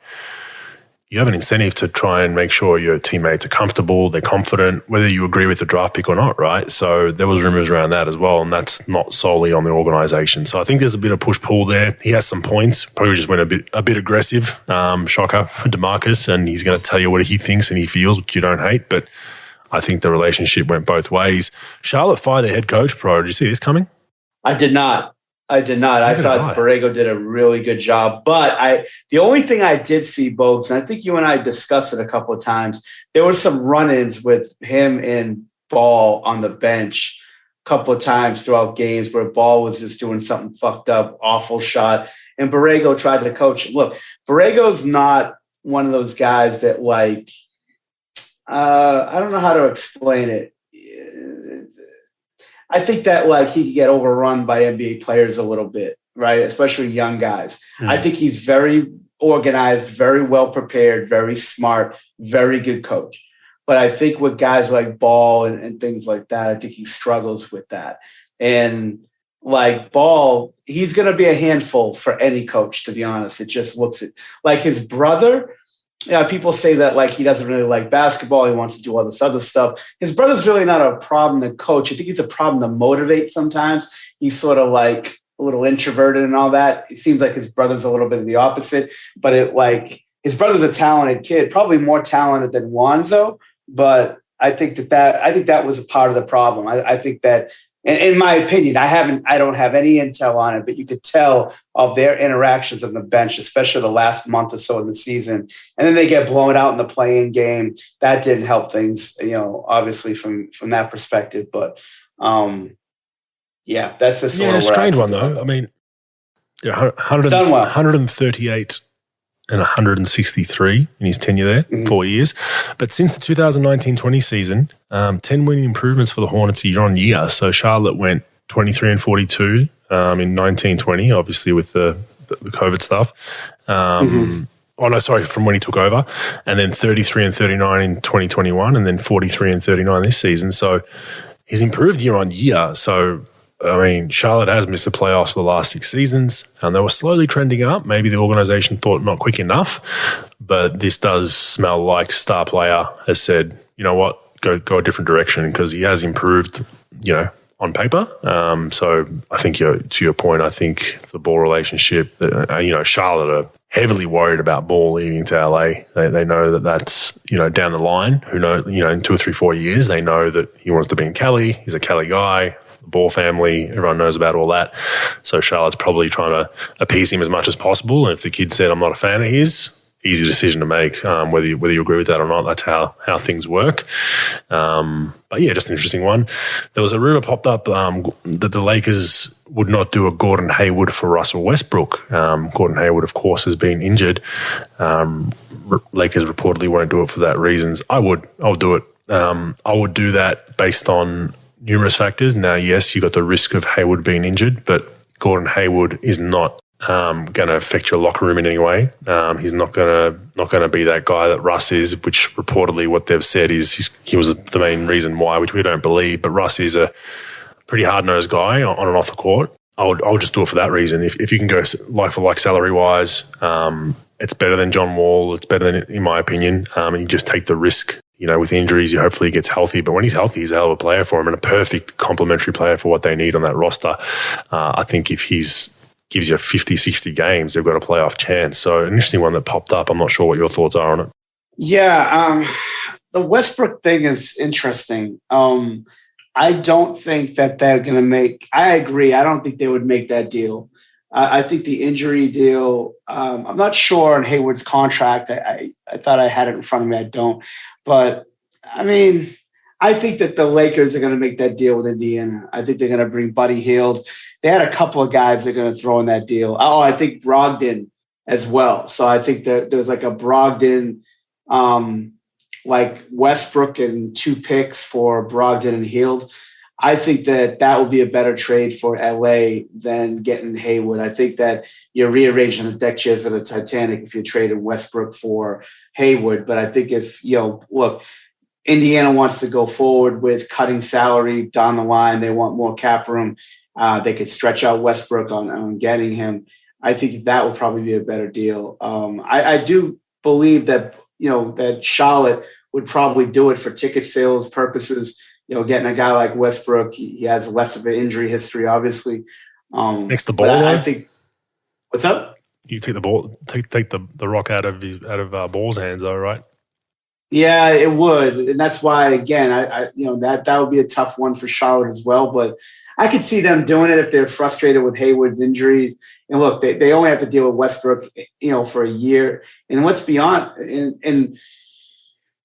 you have an incentive to try and make sure your teammates are comfortable, they're confident, whether you agree with the draft pick or not, right? So there was rumors around that as well, and that's not solely on the organization. So I think there's a bit of push-pull there. He has some points, probably just went a bit aggressive, shocker for Demarcus, and he's going to tell you what he thinks and he feels, which you don't hate, but I think the relationship went both ways. Charlotte fired their head coach, Pro. Did you see this coming? I did not. I thought Borrego did a really good job. But the only thing I did see, Bogues, and I think you and I discussed it a couple of times, there were some run-ins with him and Ball on the bench a couple of times throughout games where Ball was just doing something fucked up, awful shot, and Borrego tried to coach him. Look, Borrego's not one of those guys that, I don't know how to explain it. I think that he could get overrun by NBA players a little bit, right? Especially young guys. I think he's very organized, very well prepared, very smart, very good coach. But I think with guys like Ball and things like that, I think he struggles with that. And like Ball, he's going to be a handful for any coach, to be honest. It just looks like his brother. Yeah, people say that like he doesn't really like basketball. He wants to do all this other stuff. His brother's really not a problem to coach. I think he's a problem to motivate sometimes. He's sort of like a little introverted and all that. It seems like his brother's a little bit of the opposite, but his brother's a talented kid, probably more talented than Lonzo. But I think that was a part of the problem. I think that, in my opinion, I don't have any intel on it, but you could tell of their interactions on the bench, especially the last month or so in the season. And then they get blown out in the play-in game. That didn't help things, obviously from that perspective. But yeah, that's just sort of a strange one though. I mean, 138 and 163 in his tenure there, 4 years. But since the 2019-20 season, 10 winning improvements for the Hornets year on year. So Charlotte went 23 and 42 in 1920, obviously with the COVID stuff. From when he took over. And then 33 and 39 in 2021, and then 43 and 39 this season. So he's improved year on year. So I mean, Charlotte has missed the playoffs for the last 6 seasons, and they were slowly trending up. Maybe the organization thought not quick enough, but this does smell like star player has said, you know what, go a different direction, because he has improved, on paper. So I think to your point, I think the Ball relationship, Charlotte are heavily worried about Ball leaving to LA. They know that that's, down the line, who knows, in 2 or 3, 4 years, they know that he wants to be in Cali. He's a Cali guy. The Ball family, everyone knows about all that. So Charlotte's probably trying to appease him as much as possible. And if the kid said, I'm not a fan of his, easy decision to make, whether you agree with that or not. That's how things work. But yeah, just an interesting one. There was a rumor popped up that the Lakers would not do a Gordon Hayward for Russell Westbrook. Gordon Hayward, of course, has been injured. Lakers reportedly won't do it for that reasons. I'll do it. I would do that based on numerous factors. Now, yes, you got the risk of Hayward being injured, but Gordon Hayward is not going to affect your locker room in any way. He's not going to be that guy that Russ is, which reportedly what they've said is he was the main reason why, which we don't believe. But Russ is a pretty hard-nosed guy on and off the court. I would just do it for that reason. If you can go like for like salary-wise, it's better than John Wall. It's better than, in my opinion, and you just take the risk. With injuries, hopefully he gets healthy. But when he's healthy, he's a hell of a player for him and a perfect complementary player for what they need on that roster. I think if gives you 50, 60 games, they've got a playoff chance. So an interesting one that popped up. I'm not sure what your thoughts are on it. Yeah, the Westbrook thing is interesting. I don't think that they're going to make – I agree. I don't think they would make that deal. I think the injury deal, I'm not sure on Hayward's contract. I thought I had it in front of me. I don't. But, I mean, I think that the Lakers are going to make that deal with Indiana. I think they're going to bring Buddy Hield. They had a couple of guys they're going to throw in that deal. Oh, I think Brogdon as well. So I think that there's like a Brogdon, like Westbrook and 2 picks for Brogdon and Hield. I think that would be a better trade for LA than getting Hayward. I think that you're rearranging the deck chairs of the Titanic if you're trading Westbrook for Hayward. But I think if, look, Indiana wants to go forward with cutting salary down the line. They want more cap room. They could stretch out Westbrook on getting him. I think that would probably be a better deal. I do believe that, that Charlotte would probably do it for ticket sales purposes. Getting a guy like Westbrook, he has less of an injury history, obviously. Next the ball, I think. What's up? You take the ball, take the rock out of Ball's hands, though, right? Yeah, it would, and that's why again, I that would be a tough one for Charlotte as well. But I could see them doing it if they're frustrated with Hayward's injuries. And look, they only have to deal with Westbrook, for a year. And what's beyond and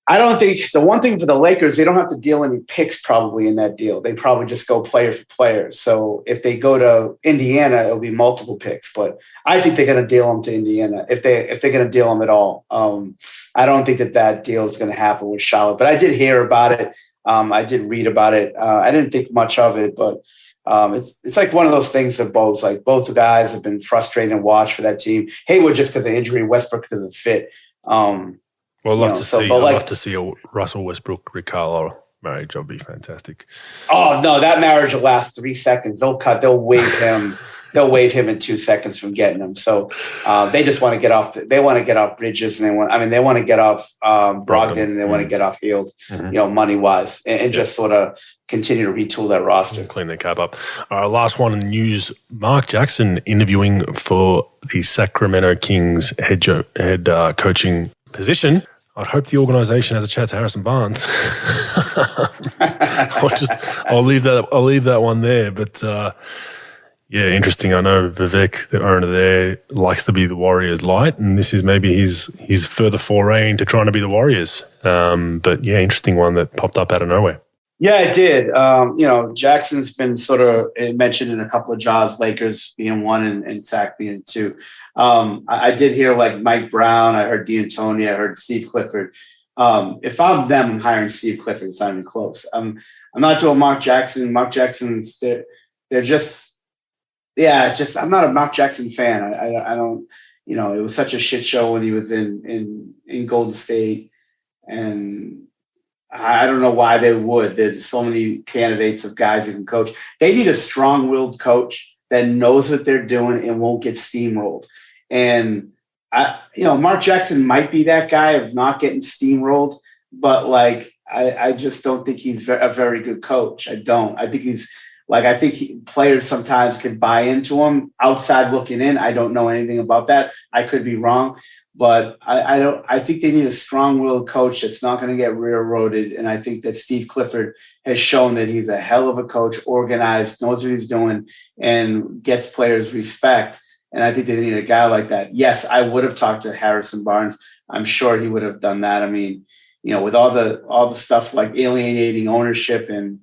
I don't think the one thing for the Lakers, they don't have to deal any picks probably in that deal. They probably just go player for player. So if they go to Indiana, it'll be multiple picks. But I think they're going to deal them to Indiana if they're going to deal them at all. I don't think that deal is going to happen with Charlotte. But I did hear about it. I did read about it. I didn't think much of it, but it's like one of those things that both the guys have been frustrated and watched for that team. Hayward just because of injury, Westbrook because of fit. Well, I'd love to see a Russell Westbrook, Rick Carlisle marriage would be fantastic. Oh no, that marriage will last 3 seconds. They'll waive him. They'll waive him in 2 seconds from getting him. So they just want to get off. They want to get off Bridges, and they want to get off Brogdon, and they want to get off Hield, money wise, and just sort of continue to retool that roster, clean their cap up. Last one in the news: Mark Jackson interviewing for the Sacramento Kings head coaching position. I'd hope the organisation has a chat to Harrison Barnes. I'll leave that one there, but. Yeah, interesting. I know Vivek, the owner there, likes to be the Warriors light, and this is maybe his further foray into trying to be the Warriors. But yeah, interesting one that popped up out of nowhere. Yeah, it did. Jackson's been sort of mentioned in a couple of jobs, Lakers being one and Sac being two. I did hear like Mike Brown. I heard D'Antoni. I heard Steve Clifford. If I'm them, I'm hiring Steve Clifford. It's not even close. I'm not doing Mark Jackson. Mark Jackson's they're just. Yeah, I'm not a Mark Jackson fan. I don't, it was such a shit show when he was in Golden State, and I don't know why they would. There's so many candidates of guys who can coach. They need a strong-willed coach that knows what they're doing and won't get steamrolled. And Mark Jackson might be that guy of not getting steamrolled, but like I just don't think he's a very good coach. I don't. I think he's. I think players sometimes can buy into him outside looking in. I don't know anything about that. I could be wrong, but I think they need a strong-willed coach that's not going to get railroaded. And I think that Steve Clifford has shown that he's a hell of a coach, organized, knows what he's doing, and gets players respect. And I think they need a guy like that. Yes, I would have talked to Harrison Barnes. I'm sure he would have done that. I mean, with all the stuff like alienating ownership and,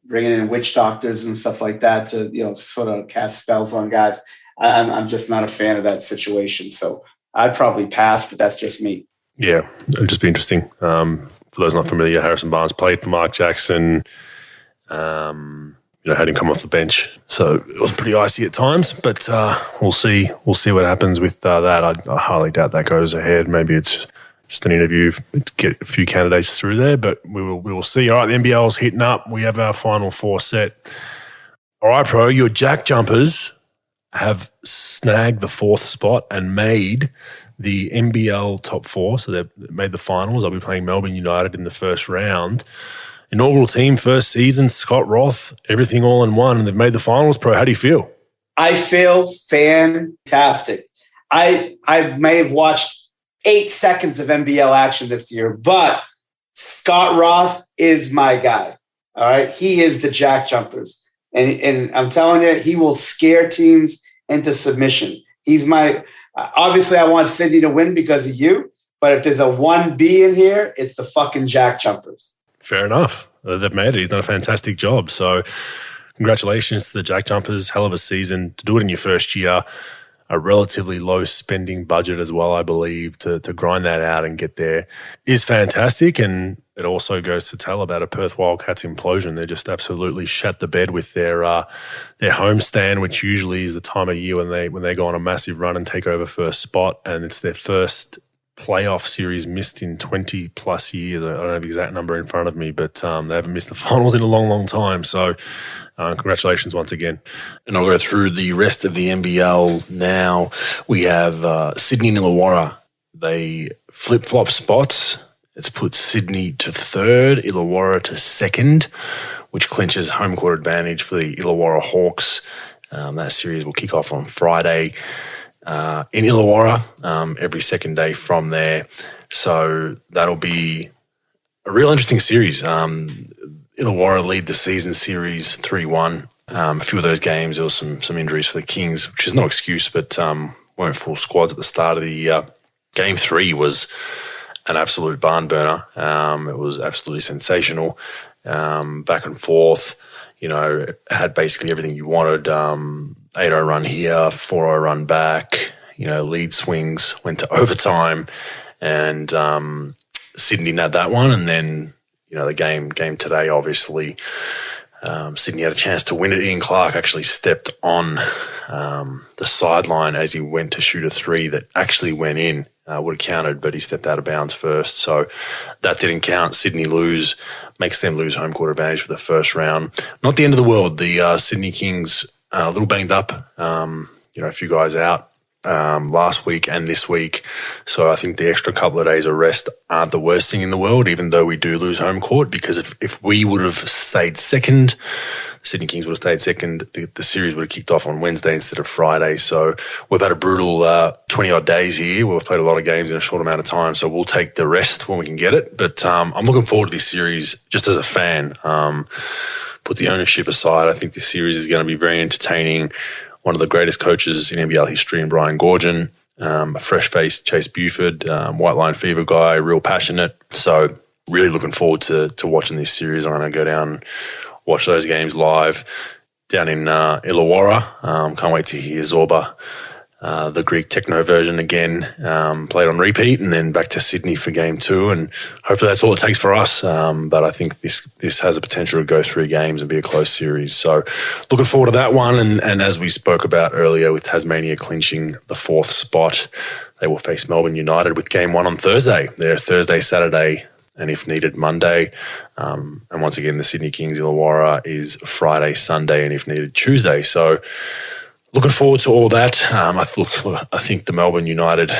bringing in witch doctors and stuff like that to, sort of cast spells on guys. I'm just not a fan of that situation. So I'd probably pass, but that's just me. Yeah, it'd just be interesting. For those not familiar, Harrison Barnes played for Mark Jackson, had him come off the bench. So it was pretty icy at times, but we'll see. We'll see what happens with that. I highly doubt that goes ahead. Maybe it's just an interview to get a few candidates through there, but we will see. All right, the NBL's hitting up. We have our final four set. All right, Pro, your Jack Jumpers have snagged the fourth spot and made the NBL top four. So they've made the finals. I'll be playing Melbourne United in the first round. Inaugural team, first season, Scott Roth, everything all in one, and they've made the finals. Pro, how do you feel? I feel fantastic. I may have watched 8 seconds of NBL action this year, but Scott Roth is my guy. All right. He is the Jack Jumpers. And I'm telling you, he will scare teams into submission. He's obviously I want Sydney to win because of you, but if there's a 1B in here, it's the fucking Jack Jumpers. Fair enough. They've made it. He's done a fantastic job. So congratulations to the Jack Jumpers. Hell of a season to do it in your first year. A relatively low spending budget as well, I believe, to grind that out and get there is fantastic. And it also goes to tell about a Perth Wildcats implosion. They just absolutely shat the bed with their homestand, which usually is the time of year when they go on a massive run and take over first spot. And it's their first playoff series missed in 20 plus years. I don't have the exact number in front of me, but they haven't missed the finals in a long, long time. So congratulations once again. And I'll go through the rest of the NBL now. We have Sydney and Illawarra. They flip-flop spots. It's put Sydney to third, Illawarra to second, which clinches home court advantage for the Illawarra Hawks. That series will kick off on Friday in Illawarra every second day from there. So that'll be a real interesting series. Illawarra lead the season series 3-1. A few of those games, there was some injuries for the Kings, which is no excuse, but weren't full squads at the start of the year. Game 3 was an absolute barn burner. It was absolutely sensational. Back and forth, it had basically everything you wanted. 8-0 run here, 4-0 run back, lead swings, went to overtime, and Sydney nabbed that one. And then, the game today, obviously, Sydney had a chance to win it. Ian Clark actually stepped on the sideline as he went to shoot a three that actually went in. would have counted, but he stepped out of bounds first. So that didn't count. Sydney makes them lose home court advantage for the first round. Not the end of the world. The Sydney Kings a little banged up. A few guys out last week and this week. So I think the extra couple of days of rest aren't the worst thing in the world, even though we do lose home court, because if we would have stayed second, Sydney Kings would have stayed second, the series would have kicked off on Wednesday instead of Friday. So we've had a brutal 20-odd days here. We've played a lot of games in a short amount of time, so we'll take the rest when we can get it. But I'm looking forward to this series just as a fan. Put the ownership aside, I think this series is going to be very entertaining. One of the greatest coaches in NBL history in Brian Goorjian, a fresh-faced Chase Buford, White Line Fever guy, real passionate. So really looking forward to watching this series. I'm going to go down, watch those games live down in Illawarra. Can't wait to hear Zorba, the Greek techno version again, played on repeat, and then back to Sydney for game 2. And hopefully that's all it takes for us. But I think this has the potential to go 3 games and be a close series. So looking forward to that one. And as we spoke about earlier, with Tasmania clinching the 4th spot, they will face Melbourne United with game 1 on Thursday. They're Thursday, Saturday, and if needed, Monday. And once again, the Sydney Kings Illawarra is Friday, Sunday, and if needed, Tuesday. So looking forward to all that. I think the Melbourne United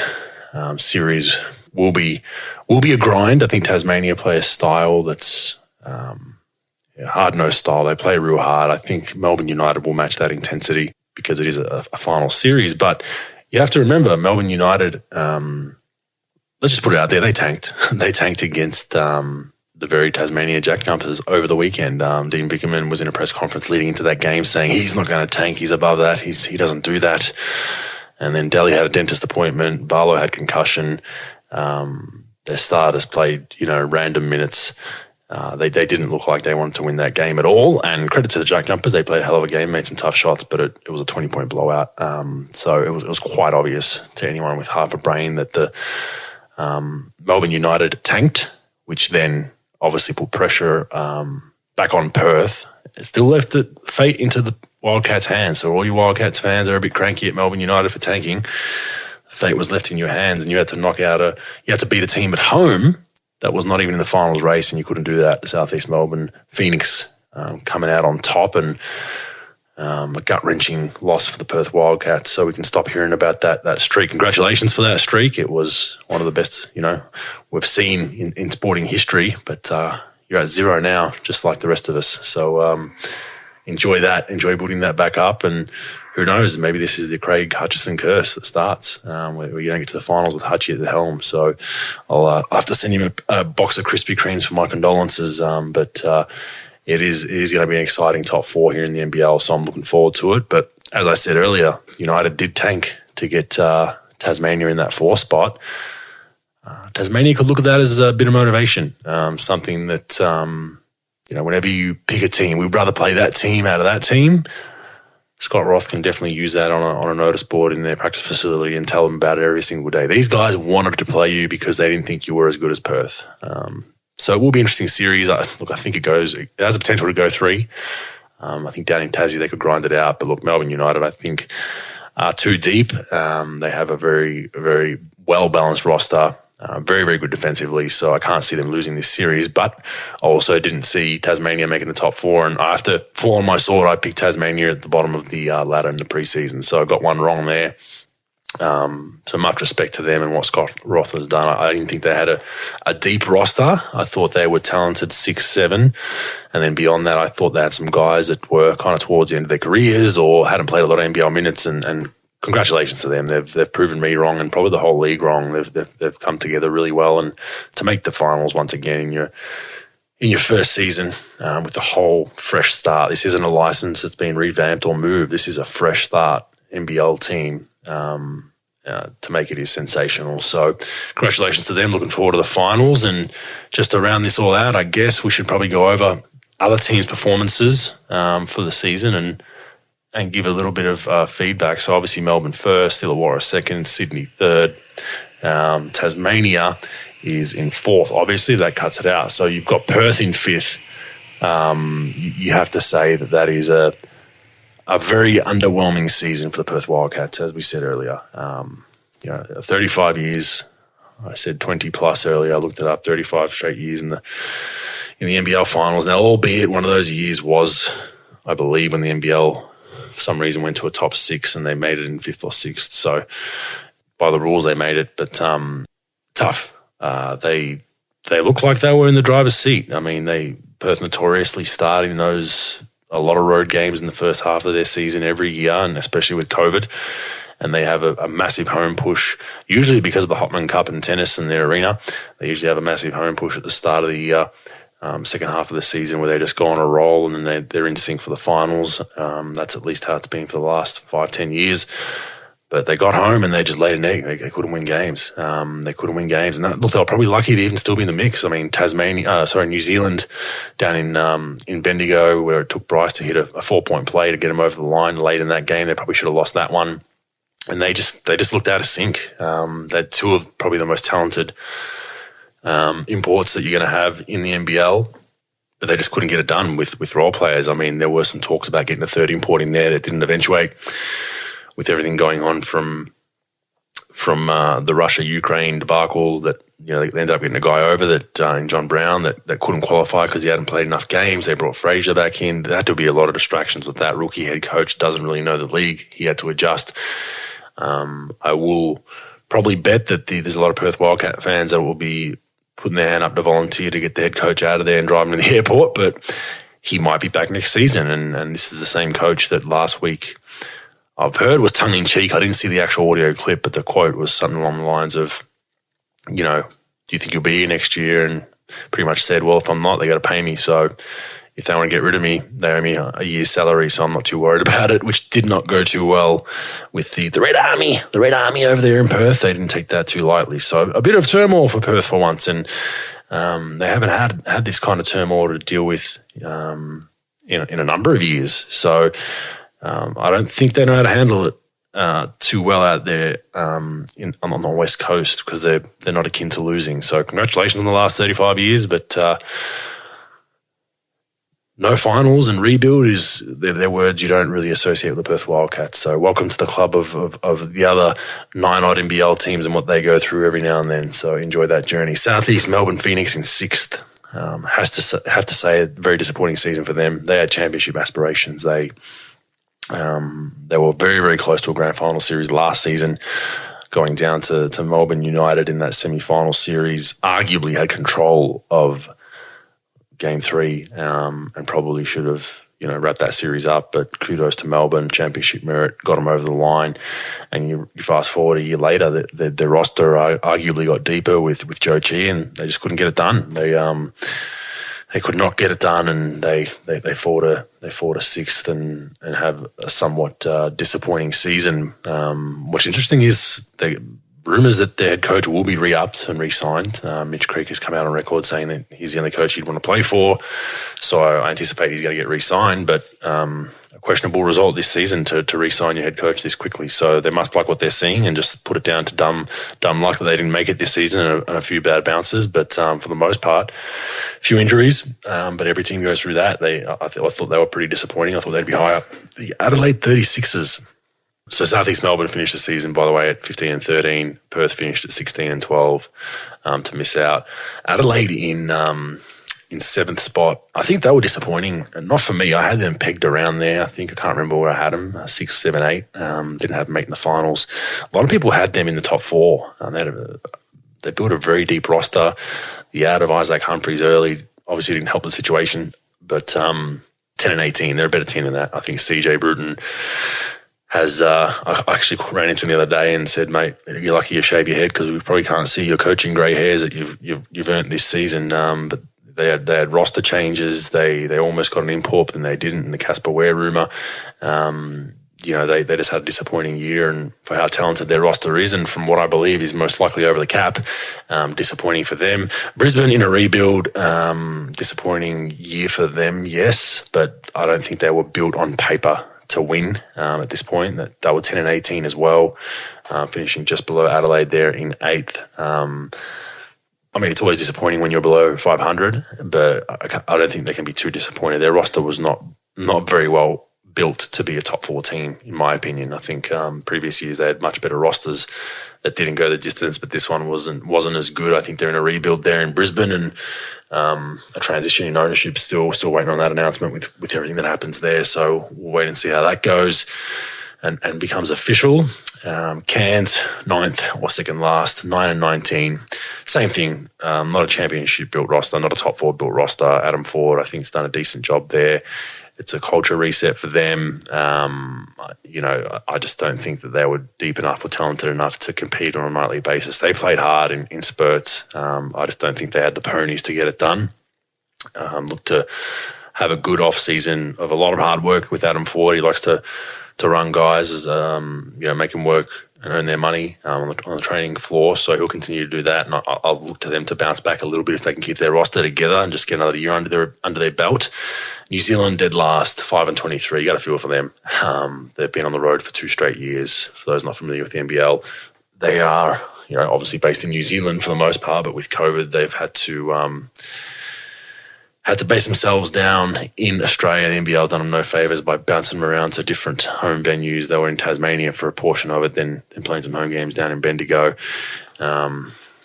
series will be a grind. I think Tasmania play a style that's hard-nosed style. They play real hard. I think Melbourne United will match that intensity because it is a final series. But you have to remember, Melbourne United, let's just put it out there, they tanked. They tanked against the very Tasmania Jack Jumpers over the weekend. Dean Bickerman was in a press conference leading into that game saying he's not going to tank, he's above that, he doesn't do that. And then Daly had a dentist appointment, Barlow had concussion, their starters played, random minutes. They didn't look like they wanted to win that game at all, and credit to the Jack Jumpers, they played a hell of a game, made some tough shots, but it was a 20-point blowout. So it was quite obvious to anyone with half a brain that the Melbourne United tanked, which then obviously put pressure back on Perth. It still left the fate into the Wildcats' hands. So all you Wildcats fans are a bit cranky at Melbourne United for tanking. Fate was left in your hands, and you had to beat a team at home that was not even in the finals race, and you couldn't do that. Southeast Melbourne, Phoenix coming out on top, and a gut-wrenching loss for the Perth Wildcats. So we can stop hearing about that streak. Congratulations for that streak. It was one of the best, we've seen in sporting history, but you're at 0 now, just like the rest of us. So enjoy that. Enjoy building that back up, and who knows, maybe this is the Craig Hutchison curse that starts, where you don't get to the finals with Hutchie at the helm. So I'll have to send him a box of Krispy Kremes for my condolences, but it is going to be an exciting top 4 here in the NBL, so I'm looking forward to it. But as I said earlier, United did tank to get Tasmania in that 4 spot. Tasmania could look at that as a bit of motivation, something that, whenever you pick a team, we'd rather play that team out of that team. Scott Roth can definitely use that on a notice board in their practice facility and tell them about it every single day. These guys wanted to play you because they didn't think you were as good as Perth. So it will be an interesting series. I think it has the potential to go 3. I think down in Tassie they could grind it out. But look, Melbourne United, I think, are too deep. They have a very, very well-balanced roster, very, very good defensively. So I can't see them losing this series. But I also didn't see Tasmania making the top 4. And I have to fall on my sword. I picked Tasmania at the bottom of the ladder in the preseason. So I got one wrong there. So much respect to them and what Scott Roth has done. I didn't think they had a deep roster. I thought they were talented 6, 7. And then beyond that, I thought they had some guys that were kind of towards the end of their careers or hadn't played a lot of NBL minutes. And congratulations to them. They've proven me wrong and probably the whole league wrong. They've come together really well. And to make the finals once again in your first season with a whole fresh start. This isn't a license that's been revamped or moved. This is a fresh start NBL team. To make it is sensational. So congratulations to them. Looking forward to the finals. And just to round this all out, I guess we should probably go over other teams' performances for the season and give a little bit of feedback. So obviously Melbourne first, Illawarra second, Sydney third. Tasmania is in 4th. Obviously that cuts it out. So you've got Perth in 5th. You have to say that is a very underwhelming season for the Perth Wildcats, as we said earlier. 35 years I said 20 plus earlier. I looked it up, 35 straight years in the NBL Finals. Now, albeit one of those years was, I believe, when the NBL for some reason went to a top 6 and they made it in 5th or 6th. So by the rules, they made it, but tough. They look like they were in the driver's seat. I mean, Perth notoriously starting a lot of road games in the first half of their season every year, and especially with COVID. And they have a massive home push, usually because of the Hopman Cup and tennis in their arena. They usually have a massive home push at the start of the year, second half of the season, where they just go on a roll and then they're in sync for the finals. That's at least how it's been for the last 5-10 years. But they got home and they just laid an egg. They couldn't win games. And they were probably lucky to even still be in the mix. I mean, New Zealand down in Bendigo, where it took Bryce to hit a 4-point play to get him over the line late in that game. They probably should have lost that one. And they just looked out of sync. They had two of probably the most talented imports that you're going to have in the NBL, but they just couldn't get it done with role players. I mean, there were some talks about getting a third import in there that didn't eventuate, with everything going on from the Russia-Ukraine debacle. That they ended up getting a guy over in John Brown that couldn't qualify because he hadn't played enough games. They brought Frazier back in. There had to be a lot of distractions with that. Rookie head coach doesn't really know the league. He had to adjust. I will probably bet that there's a lot of Perth Wildcat fans that will be putting their hand up to volunteer to get the head coach out of there and drive him to the airport, but he might be back next season. And this is the same coach that last week I've heard was tongue-in-cheek. I didn't see the actual audio clip, but the quote was something along the lines of, do you think you'll be here next year? And pretty much said, well, if I'm not, they got to pay me. So if they want to get rid of me, they owe me a year's salary, so I'm not too worried about it, which did not go too well with the Red Army over there in Perth. They didn't take that too lightly. So a bit of turmoil for Perth for once, and they haven't had this kind of turmoil to deal with in a number of years. So I don't think they know how to handle it too well out there on the West Coast, because they're not akin to losing. So congratulations on the last 35 years, but no finals and rebuild they're words you don't really associate with the Perth Wildcats. So welcome to the club of the other 9-odd NBL teams and what they go through every now and then. So enjoy that journey. Southeast Melbourne Phoenix in 6th. Have to say, a very disappointing season for them. They had championship aspirations. They were very, very close to a grand final series last season, going down to Melbourne United in that semi-final series. Arguably had control of Game 3 and probably should have wrapped that series up. But kudos to Melbourne, championship merit, got them over the line. And you fast forward a year later, their roster arguably got deeper with Joe Chi, and they just couldn't get it done. They could not get it done, and they fought a 6th and have a somewhat disappointing season. What's interesting is rumours that their head coach will be re-upped and re-signed. Mitch Creek has come out on record saying that he's the only coach he'd want to play for, so I anticipate he's going to get re-signed, but a questionable result this season to re-sign your head coach this quickly. So they must like what they're seeing and just put it down to dumb luck that they didn't make it this season, and a few bad bounces, but for the most part, a few injuries, but every team goes through that. I thought they were pretty disappointing. I thought they'd be high up. The Adelaide 36ers. So Southeast Melbourne finished the season, by the way, at 15-13. Perth finished at 16-12 to miss out. Adelaide in 7th spot. I think they were disappointing. Not for me. I had them pegged around there. I can't remember where I had them, 6, 7, 8. Didn't have them in the finals. A lot of people had them in the top 4. They built a very deep roster. The out of Isaac Humphries early obviously didn't help the situation. But 10-18, they're a better team than that. I think CJ Bruton has I actually ran into him the other day and said, mate, you're lucky you shave your head because we probably can't see your coaching grey hairs that you've earned this season. But they had roster changes. They almost got an import, but then they didn't. And the Casper Ware rumour, they just had a disappointing year. And for how talented their roster is, and from what I believe is most likely over the cap, disappointing for them. Brisbane in a rebuild, disappointing year for them, yes, but I don't think they were built on paper to win at this point. They were 10-18 as well, finishing just below Adelaide there in 8th. It's always disappointing when you're below 500, but I don't think they can be too disappointed. Their roster was not very well built to be a top 4 team, in my opinion. I think previous years they had much better rosters that didn't go the distance, but this one wasn't as good. I think they're in a rebuild there in Brisbane, and a transition in ownership. Still waiting on that announcement with everything that happens there. So we'll wait and see how that goes and becomes official. Cairns, 9th or second last, 9-19. Same thing, not a championship built roster, not a top 4 built roster. Adam Ford, I think, has done a decent job there. It's a culture reset for them. I just don't think that they were deep enough or talented enough to compete on a nightly basis. They played hard in spurts. I just don't think they had the ponies to get it done. Look to have a good off-season of a lot of hard work with Adam Ford. He likes to run guys as make them work and earn their money on the training floor. So he'll continue to do that, and I'll look to them to bounce back a little bit if they can keep their roster together and just get another year under their belt. New Zealand dead last, 5-23. You got to feel for them. They've been on the road for 2 straight years. For those not familiar with the NBL, they are obviously based in New Zealand for the most part, but with COVID, they've had to base themselves down in Australia. The NBL's done them no favours by bouncing them around to different home venues. They were in Tasmania for a portion of it, then playing some home games down in Bendigo.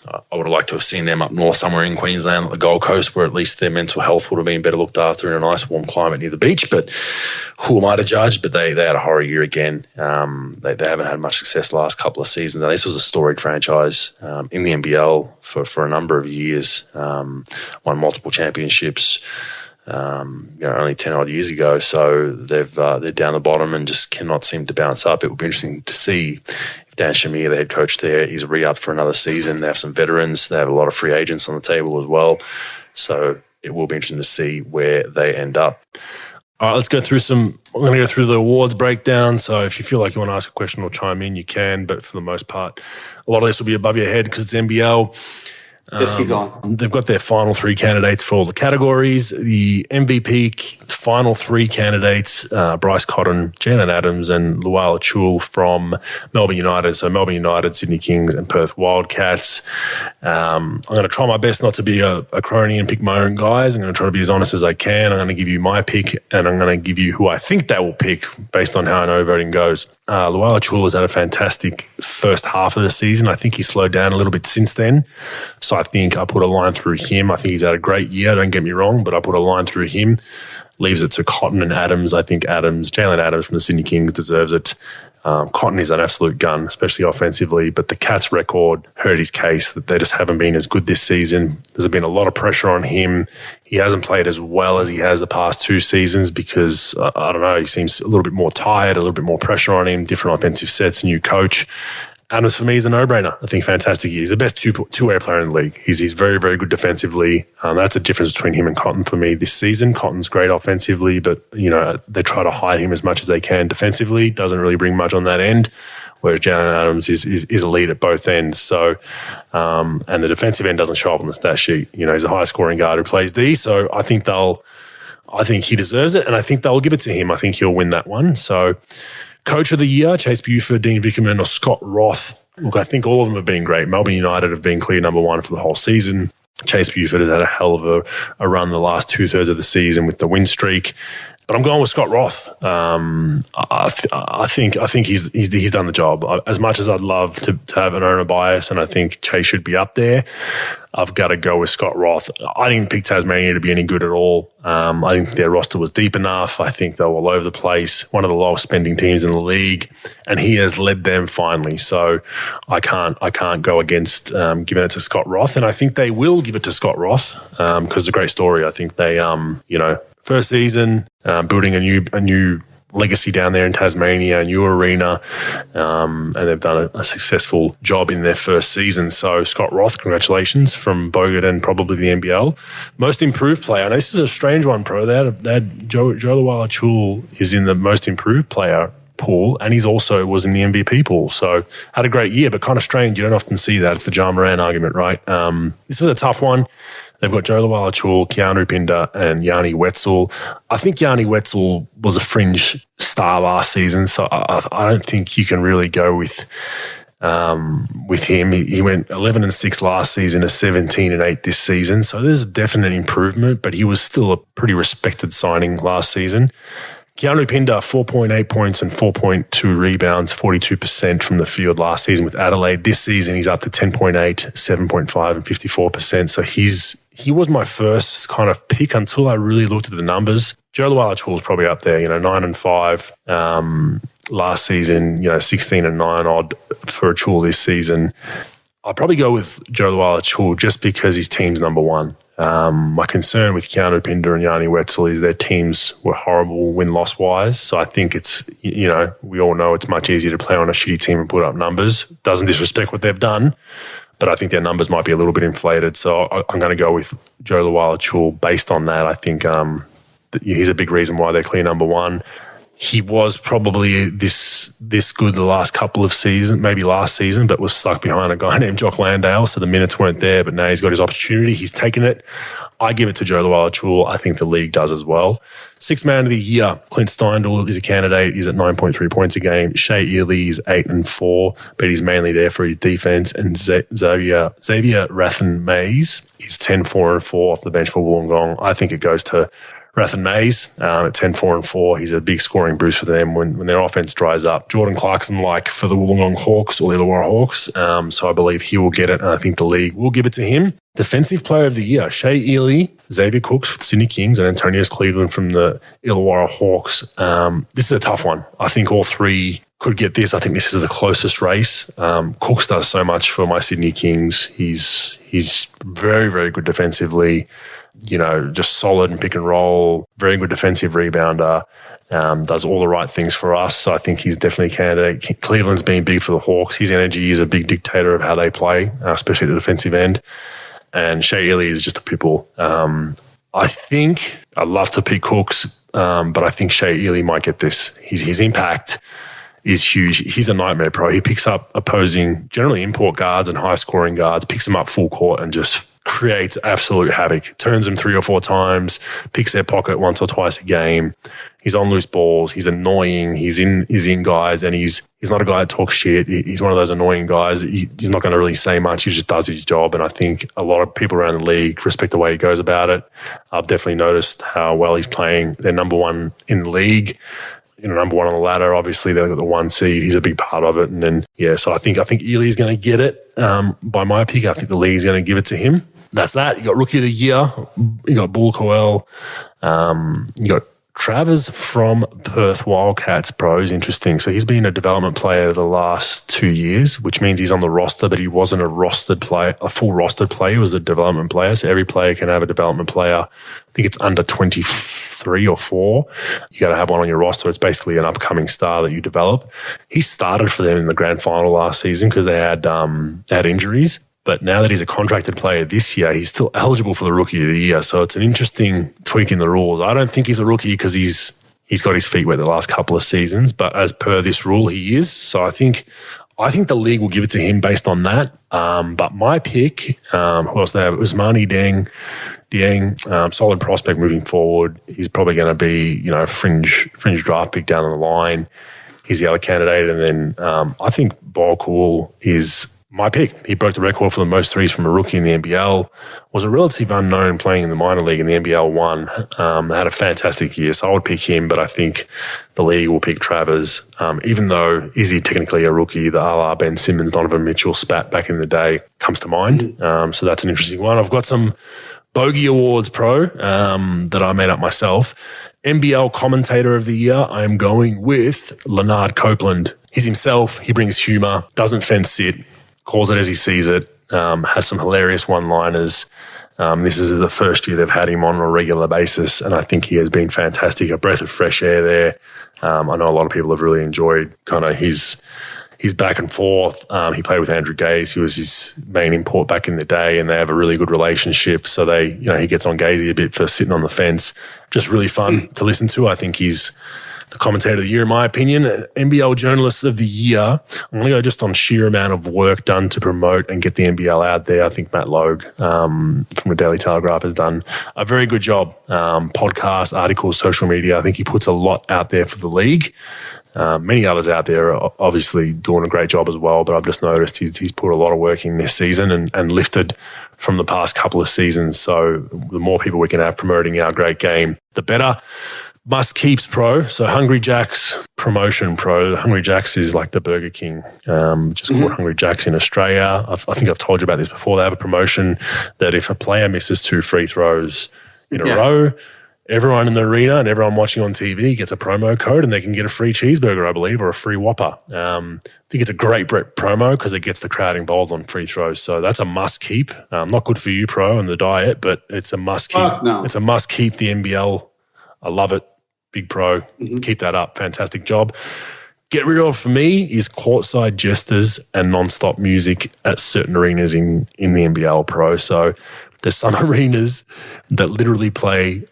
I would have liked to have seen them up north somewhere in Queensland, at the Gold Coast, where at least their mental health would have been better looked after in a nice warm climate near the beach. But who am I to judge? But they had a horror year again. They haven't had much success the last couple of seasons. And this was a storied franchise in the NBL for a number of years. Won multiple championships. Only 10 odd years ago. So they're down the bottom and just cannot seem to bounce up. It would be interesting to see if Dan Shamir, the head coach there, is re-upped for another season. They have some veterans. They have a lot of free agents on the table as well. So it will be interesting to see where they end up. All right, let's go through I'm going to go through the awards breakdown. So if you feel like you want to ask a question or chime in, you can. But for the most part, a lot of this will be above your head because it's NBL. Let's keep going. They've got their final 3 candidates for all the categories. The MVP final 3 candidates, Bryce Cotton, Jalen Adams, and Lual Achul from Melbourne United. So Melbourne United, Sydney Kings, and Perth Wildcats. I'm going to try my best not to be a crony and pick my own guys. I'm going to try to be as honest as I can. I'm going to give you my pick, and I'm going to give you who I think they will pick based on how I know voting goes. Lual Achul has had a fantastic first half of the season. I think he's slowed down a little bit since then. So I think I put a line through him. I think he's had a great year, don't get me wrong, but I put a line through him. Leaves it to Cotton and Adams. I think Jalen Adams from the Sydney Kings deserves it. Cotton is an absolute gun, especially offensively, but the Cats' record hurt his case that they just haven't been as good this season. There's been a lot of pressure on him. He hasn't played as well as he has the past 2 seasons because, I don't know, he seems a little bit more tired, a little bit more pressure on him, different offensive sets, new coach. Adams, for me, is a no-brainer. I think fantastic. He's the best two-way player in the league. He's very, very good defensively. That's a difference between him and Cotton for me this season. Cotton's great offensively, but, they try to hide him as much as they can defensively. Doesn't really bring much on that end, whereas Jalen Adams is elite at both ends. So, and the defensive end doesn't show up on the stat sheet. He's a high-scoring guard who plays D, so I think he deserves it, and I think they'll give it to him. I think he'll win that one. So, Coach of the Year, Chase Buford, Dean Vickerman, or Scott Roth. Look, I think all of them have been great. Melbourne United have been clear number 1 for the whole season. Chase Buford has had a hell of a run the last 2/3 of the season with the win streak. But I'm going with Scott Roth. I think he's done the job. As much as I'd love to have an owner bias, and I think Chase should be up there, I've got to go with Scott Roth. I didn't pick Tasmania to be any good at all. I didn't think their roster was deep enough. I think they were all over the place. One of the lowest spending teams in the league, and he has led them finally. So I can't go against giving it to Scott Roth, and I think they will give it to Scott Roth because it's a great story. I think they, first season, building a new legacy down there in Tasmania, a new arena, and they've done a successful job in their first season. So Scott Roth, congratulations from Bogut and probably the NBL. Most improved player. Now, this is a strange one, Pro. They had Joe Lual-Achul is in the most improved player pool, and he's also was in the MVP pool. So had a great year, but kind of strange. You don't often see that. It's the Ja Moran argument, right? This is a tough one. They've got Joe Lual-Achul, Keanu Pinder, and Yanni Wetzel. I think Yanni Wetzel was a fringe star last season, so I don't think you can really go with him. He went 11-6 last season to 17-8 this season, so there's definite improvement, but he was still a pretty respected signing last season. Keanu Pinder, 4.8 points and 4.2 rebounds, 42% from the field last season with Adelaide. This season, he's up to 10.8, 7.5 and 54%. So he was my first kind of pick until I really looked at the numbers. Joe Luala-Chul's probably up there, 9 and 5 last season, 16 and 9 odd for a Chul this season. I'll probably go with Joe Luala-Chul just because his team's number one. My concern with Keanu Pinder and Yanni Wetzel is their teams were horrible win-loss wise. So I think it's, we all know it's much easier to play on a shitty team and put up numbers. Doesn't disrespect what they've done, but I think their numbers might be a little bit inflated. So I'm going to go with Joe Luala-Chul based on that. I think he's a big reason why they're clear number one. He was probably this good the last couple of seasons, maybe last season, but was stuck behind a guy named Jock Landale, so the minutes weren't there, but now he's got his opportunity. He's taken it. I give it to Joe Luala-Chul. I think the league does as well. Sixth man of the year, Clint Steindl is a candidate. He's at 9.3 points a game. Shea Ely is 8 and 4, but he's mainly there for his defense. And Xavier Rathan-Mays is 10, 4 and 4 off the bench for Wollongong. I think it goes to Rathan-Mays at 10, 4 and 4. He's a big scoring boost for them when their offense dries up. Jordan Clarkson for the Wollongong Hawks or the Illawarra Hawks. So I believe he will get it, and I think the league will give it to him. Defensive player of the year, Shea Ely, Xavier Cooks for the Sydney Kings, and Antonius Cleveland from the Illawarra Hawks. This is a tough one. I think all three could get this. I think this is the closest race. Cooks does so much for my Sydney Kings. He's very, very good defensively. Just solid and pick and roll, very good defensive rebounder, does all the right things for us. So I think he's definitely a candidate. Cleveland's been big for the Hawks. His energy is a big dictator of how they play, especially at the defensive end. And Shea Ely is just a pitbull. I think I'd love to pick Cooks, but I think Shea Ely might get this. His impact is huge. He's a nightmare pro. He picks up opposing, generally import guards and high-scoring guards, picks them up full court and just creates absolute havoc. Turns them 3 or 4 times, picks their pocket once or twice a game. He's on loose balls. He's annoying. He's in guys, and he's not a guy that talks shit. He's one of those annoying guys. He's not going to really say much. He just does his job, and I think a lot of people around the league respect the way he goes about it. I've definitely noticed how well he's playing. They're number one in the league. Number one on the ladder. Obviously, they've got the 1 seed. He's a big part of it. And then, so I think Ely's going to get it. By my pick, I think the league's going to give it to him. That's that. You got Rookie of the Year. You got Bull Coel. You got Travers from Perth Wildcats, bro. Is interesting. So he's been a development player the last 2 years, which means he's on the roster, but he wasn't a rostered player, a full rostered player. He was a development player. So every player can have a development player. I think it's under 23 or 4. You got to have one on your roster. It's basically an upcoming star that you develop. He started for them in the grand final last season because they had injuries. But now that he's a contracted player this year, he's still eligible for the Rookie of the Year. So it's an interesting tweak in the rules. I don't think he's a rookie because he's got his feet wet the last couple of seasons. But as per this rule, he is. So I think the league will give it to him based on that. But my pick, who else they have? Usmani Dieng, solid prospect moving forward. He's probably going to be, fringe draft pick down the line. He's the other candidate. And then I think Bogut is my pick. He broke the record for the most threes from a rookie in the NBL. Was a relative unknown playing in the minor league in the NBL 1. Had a fantastic year, so I would pick him, but I think the league will pick Travers. Even though, is he technically a rookie? The a la Ben Simmons, Donovan Mitchell spat back in the day comes to mind. So that's an interesting one. I've got some Bogey Awards, pro, that I made up myself. NBL Commentator of the Year, I am going with Leonard Copeland. He's himself. He brings humour, doesn't fence sit, calls it as he sees it, has some hilarious one-liners. This is the first year they've had him on a regular basis, and I think he has been fantastic, a breath of fresh air there. I know a lot of people have really enjoyed kind of his back and forth. He played with Andrew Gaze. He was his main import back in the day, and they have a really good relationship. So he gets on Gazy a bit for sitting on the fence. Just really fun to listen to. I think he's the commentator of the year, in my opinion. NBL Journalist of the Year, I'm going to go just on sheer amount of work done to promote and get the NBL out there. I think Matt Logue from the Daily Telegraph has done a very good job. Podcasts, articles, social media. I think he puts a lot out there for the league. Many others out there are obviously doing a great job as well, but I've just noticed he's put a lot of work in this season and lifted from the past couple of seasons. So the more people we can have promoting our great game, the better. Must keeps pro. So Hungry Jack's promotion pro. Hungry Jack's is like the Burger King, just called Hungry Jack's in Australia. I think I've told you about this before. They have a promotion that if a player misses 2 free throws in a row, everyone in the arena and everyone watching on TV gets a promo code and they can get a free cheeseburger, I believe, or a free Whopper. I think it's a great promo because it gets the crowd involved on free throws. So that's a must keep. Not good for you, pro, and the diet, but it's a must keep. No. It's a must keep, the NBL. I love it. Big pro. Keep that up. Fantastic job. Get rid of, for me, is courtside jesters and non-stop music at certain arenas in the NBL pro. So there's some arenas that literally play,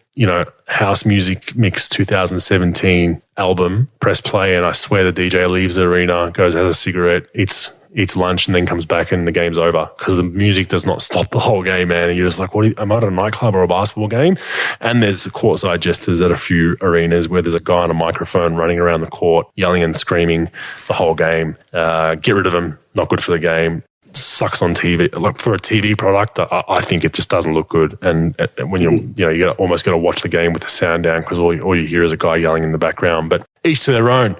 house music mix 2017 album, press play, and I swear the DJ leaves the arena, goes, has a cigarette, eats lunch, and then comes back and the game's over because the music does not stop the whole game, man. And you're just like, am I at a nightclub or a basketball game? And there's the courtside jesters at a few arenas where there's a guy on a microphone running around the court, yelling and screaming the whole game. Get rid of them. Not good for the game. Sucks on TV. Like for a TV product, I think it just doesn't look good. And when you almost got to watch the game with the sound down because all you hear is a guy yelling in the background. But each to their own.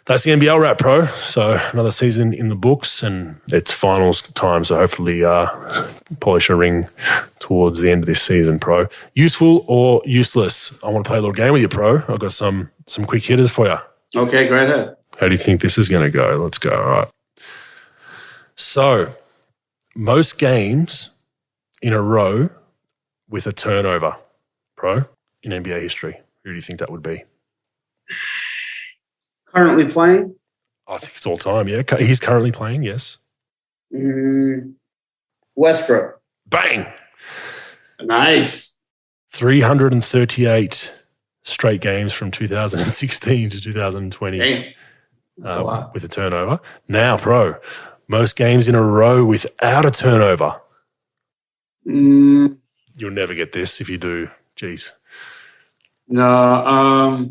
That's the NBL wrap, pro. So another season in the books, and it's finals time. So hopefully polish a ring towards the end of this season, pro. Useful or useless? I want to play a little game with you, pro. I've got some quick hitters for you. Okay, go ahead. How do you think this is going to go? Let's go. All right. So most games in a row with a turnover, pro, in NBA history. Who do you think that would be? Currently playing? I think it's all time, yeah. He's currently playing, yes. Westbrook. Bang! Nice. 338 straight games from 2016 to 2020. Damn. That's a lot. With a turnover. Now, pro, most games in a row without a turnover. You'll never get this if you do. Jeez. No,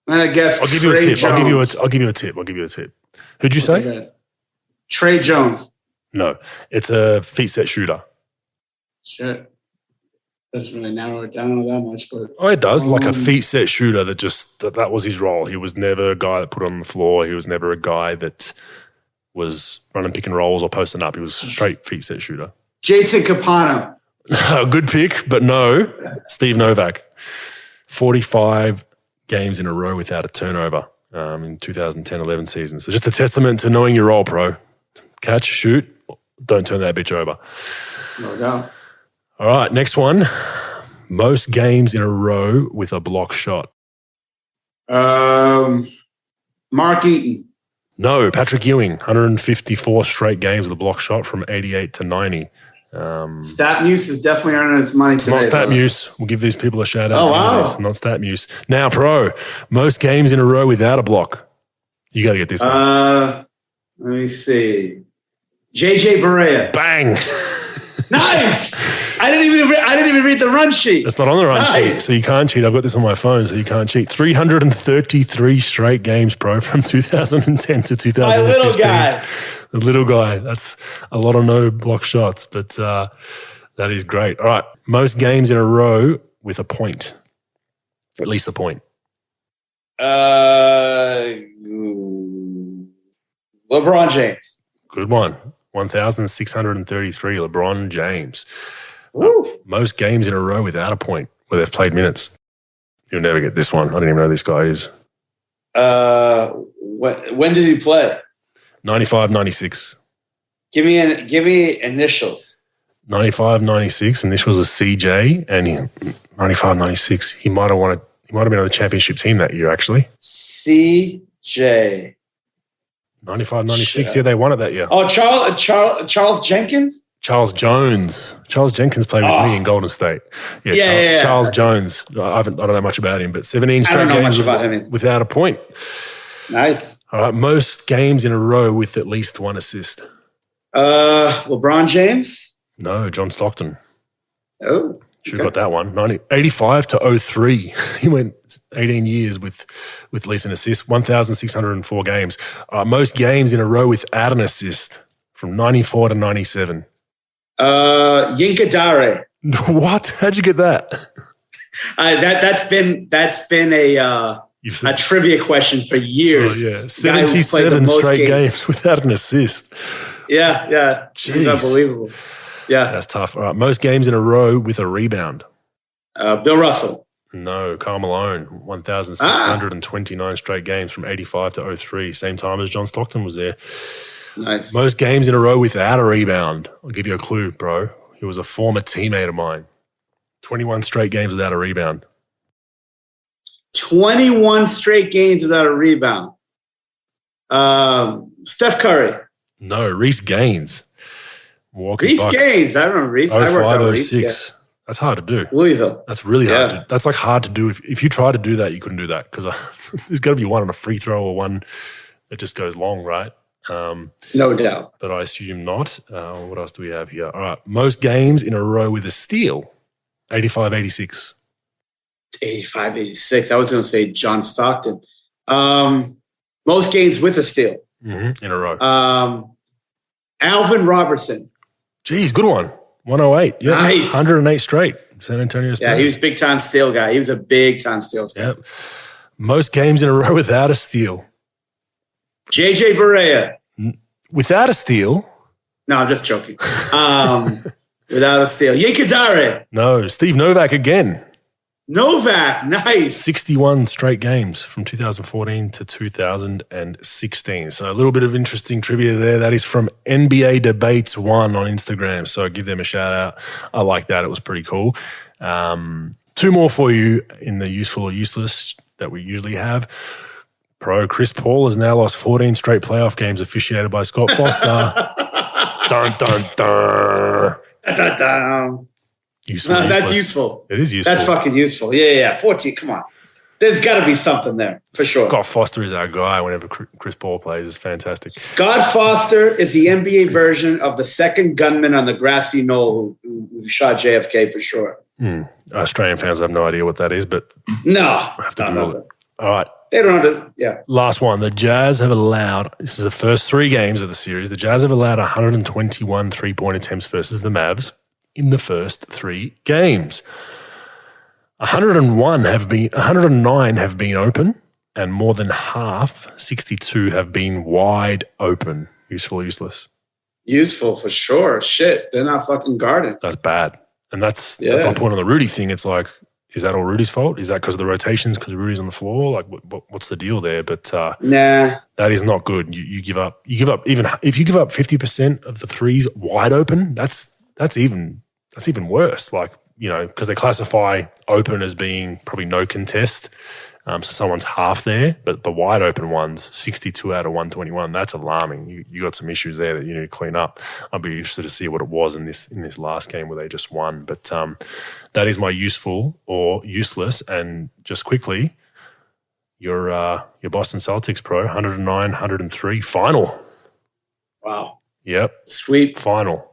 and I guess I'll give you a tip. I'll give you a tip. Who'd you say? Trey Jones. No, it's a feet set shooter. Shit. Doesn't really narrow it down that much, but it does. Like a feet set shooter that was his role. He was never a guy that put on the floor. He was never a guy that was running pick and rolls or posting up. He was straight feet set shooter. Jason Capano. Good pick, but no. Steve Novak. 45 games in a row without a turnover in 2010-11 season. So just a testament to knowing your role, pro. Catch, shoot, don't turn that bitch over. No doubt. All right, next one. Most games in a row with a block shot. Mark Eaton. No, Patrick Ewing. 154 straight games with a block shot from 88 to 90. StatMuse is definitely earning its money today. Not StatMuse. We'll give these people a shout out. Oh, wow. Not StatMuse. Now, pro, most games in a row without a block. You got to get this one. Let me see. JJ Barea. Bang. Nice. I didn't even read the run sheet. It's not on the run sheet, so you can't cheat. I've got this on my phone, so you can't cheat. 333 straight games, pro, from 2010 to 2015. My little guy. The little guy. That's a lot of no block shots, but that is great. All right. Most games in a row with a point. At least a point. LeBron James. Good one. 1,633, LeBron James. Most games in a row without a point where they've played minutes. You'll never get this one. I don't even know who this guy is. When did he play? 95, 96. Give me initials. 95, 96, and this was a CJ, and 95, 96. He might have been on the championship team that year, actually. CJ. 95, 96. Yeah, they won it that year. Oh, Charles Jenkins? Charles Jones. Charles Jenkins played with me in Golden State. Yeah. Charles Jones. I don't know much about him, but 17 straight games without a point. Nice. All right, most games in a row with at least one assist. LeBron James? No, John Stockton. Oh. Should have got that one. 85 to 03. He went 18 years with at least an assist. 1,604 games. Most games in a row without an assist from 94 to 97. Yinka Dare. What? How'd you get that? That's been a trivia question for years. Oh, yeah, 77 straight games without an assist. Yeah. It's unbelievable. Yeah, that's tough. All right, most games in a row with a rebound. Bill Russell. No, Karl Malone, 1,629 straight games from 85 to 03, same time as John Stockton was there. Nice. Most games in a row without a rebound. I'll give you a clue, bro. He was a former teammate of mine. 21 straight games without a rebound. 21 straight games without a rebound. Steph Curry. No, Reece Gaines. Reece Gaines. I remember Reece. 05, 06. That's hard to do. Louisville. That's really hard. That's like hard to do. If you try to do that, you couldn't do that because there's got to be one on a free throw or one that just goes long, right? No doubt. But I assume not. What else do we have here? All right. Most games in a row with a steal. 85, 86. 85, 86. I was going to say John Stockton. Most games with a steal. Mm-hmm. In a row. Alvin Robertson. Geez, good one. 108. Yeah, nice. 108 straight. San Antonio Spurs. Yeah, he was a big-time steal guy. He was a big-time steal guy. Yep. Most games in a row without a steal. JJ Barea. Without a steal? No, I'm just joking. Without a steal. Yinkadare. No, Steve Novak again. Novak, nice. 61 straight games from 2014 to 2016. So a little bit of interesting trivia there. That is from NBA Debates 1 on Instagram. So give them a shout out. I like that. It was pretty cool. Two more for you in the useful or useless that we usually have. Pro Chris Paul has now lost 14 straight playoff games officiated by Scott Foster. Dun, dun, dun. Dun, dun, dun. Useful, no, that's useless. Useful. It is useful. That's fucking useful. Yeah. 14, come on. There's got to be something there, for sure. Scott Foster is our guy whenever Chris Paul plays. It's fantastic. Scott Foster is the NBA version of the second gunman on the grassy knoll who shot JFK, for sure. Australian fans have no idea what that is, but no. I have to Google it. All right. They don't know. Yeah. Last one. The Jazz have allowed, this is the first 3 games of the series, the Jazz have allowed 121 three-point attempts versus the Mavs in the first 3 games. 109 have been open, and more than half, 62, have been wide open. Useful, useless? Useful for sure. Shit, they're not fucking guarding. That's bad. And that's my point on the Rudy thing. It's like, is that all Rudy's fault? Is that because of the rotations, because Rudy's on the floor? Like, what's the deal there? But nah, that is not good. You give up. Even if you give up 50% of the threes wide open, that's even worse. Like, because they classify open as being probably no contest. So someone's half there, but the wide open ones, 62 out of 121, that's alarming. You got some issues there that you need to clean up. I'll be interested to see what it was in this last game where they just won. But that is my useful or useless. And just quickly, your Boston Celtics, pro, 109, 103, final. Wow. Yep. Sweep. Final.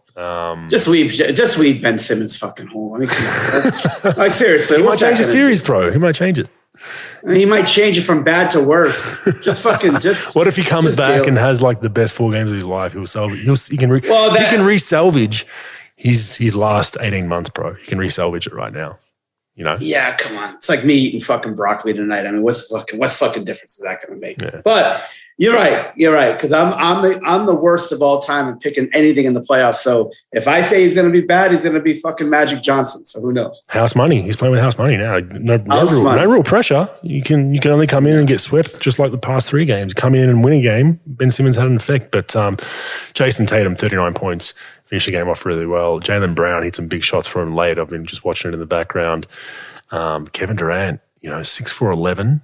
Just sweep Ben Simmons fucking home. I mean, come on. Like, seriously. He might change the series, pro. He might change it. He might change it from bad to worse. What if he comes back and has like the best 4 games of his life? He can re-salvage his last 18 months, bro. He can re-salvage it right now. Yeah, come on. It's like me eating fucking broccoli tonight. I mean, what fucking difference is that going to make? Yeah. But you're right. Because I'm the worst of all time in picking anything in the playoffs. So if I say he's going to be bad, he's going to be fucking Magic Johnson. So who knows? House money. He's playing with house money now. No real pressure. You can only come in and get swept, just like the past 3 games. Come in and win a game. Ben Simmons had an effect, but Jason Tatum, 39 points. Finished the game off really well. Jaylen Brown hit some big shots for him late. I've been just watching it in the background. Kevin Durant, 6 for 11,